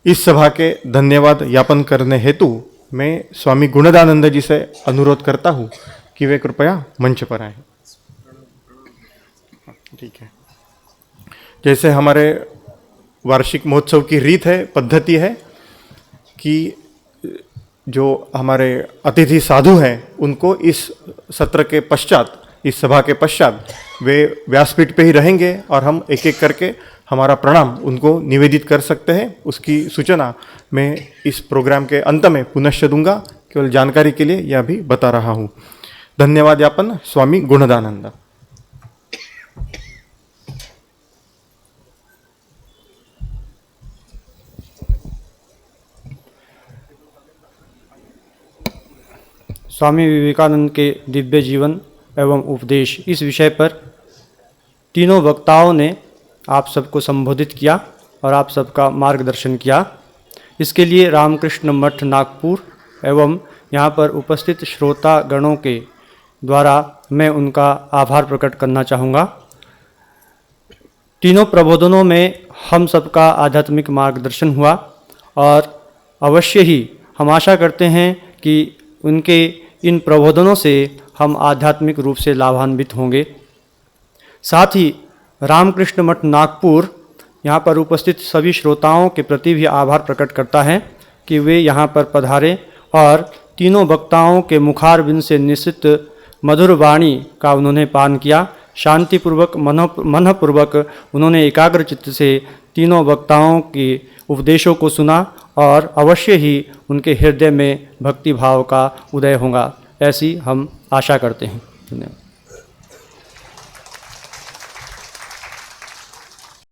इस सभा के धन्यवाद ज्ञापन करने हेतु मैं स्वामी गुणदानंद जी से अनुरोध करता हूँ कि वे कृपया मंच पर आएं। ठीक है। जैसे हमारे वार्षिक महोत्सव की रीत है, पद्धति है कि जो हमारे अतिथि साधु हैं उनको इस सत्र के पश्चात, इस सभा के पश्चात वे व्यासपीठ पे ही रहेंगे और हम एक एक करके हमारा प्रणाम उनको निवेदित कर सकते हैं। उसकी सूचना मैं इस प्रोग्राम के अंत में पुनश्च दूंगा, केवल जानकारी के लिए यह भी बता रहा हूँ। धन्यवाद ज्ञापन स्वामी गुणदानंद। स्वामी विवेकानंद के दिव्य जीवन एवं उपदेश, इस विषय पर तीनों वक्ताओं ने आप सबको संबोधित किया और आप सबका मार्गदर्शन किया। इसके लिए रामकृष्ण मठ नागपुर एवं यहाँ पर उपस्थित श्रोता गणों के द्वारा मैं उनका आभार प्रकट करना चाहूँगा। तीनों प्रबोधनों में हम सबका आध्यात्मिक मार्गदर्शन हुआ और अवश्य ही हम आशा करते हैं कि उनके इन प्रबोधनों से हम आध्यात्मिक रूप से लाभान्वित होंगे। साथ ही रामकृष्ण मठ नागपुर यहाँ पर उपस्थित सभी श्रोताओं के प्रति भी आभार प्रकट करता है कि वे यहाँ पर पधारे और तीनों वक्ताओं के मुखारबिंद से निश्चित मधुर वाणी का उन्होंने पान किया। शांतिपूर्वक मनपूर्वक उन्होंने एकाग्र चित्त से तीनों वक्ताओं के उपदेशों को सुना और अवश्य ही उनके हृदय में भक्ति भाव का उदय होगा, ऐसी हम आशा करते हैं। धन्यवाद।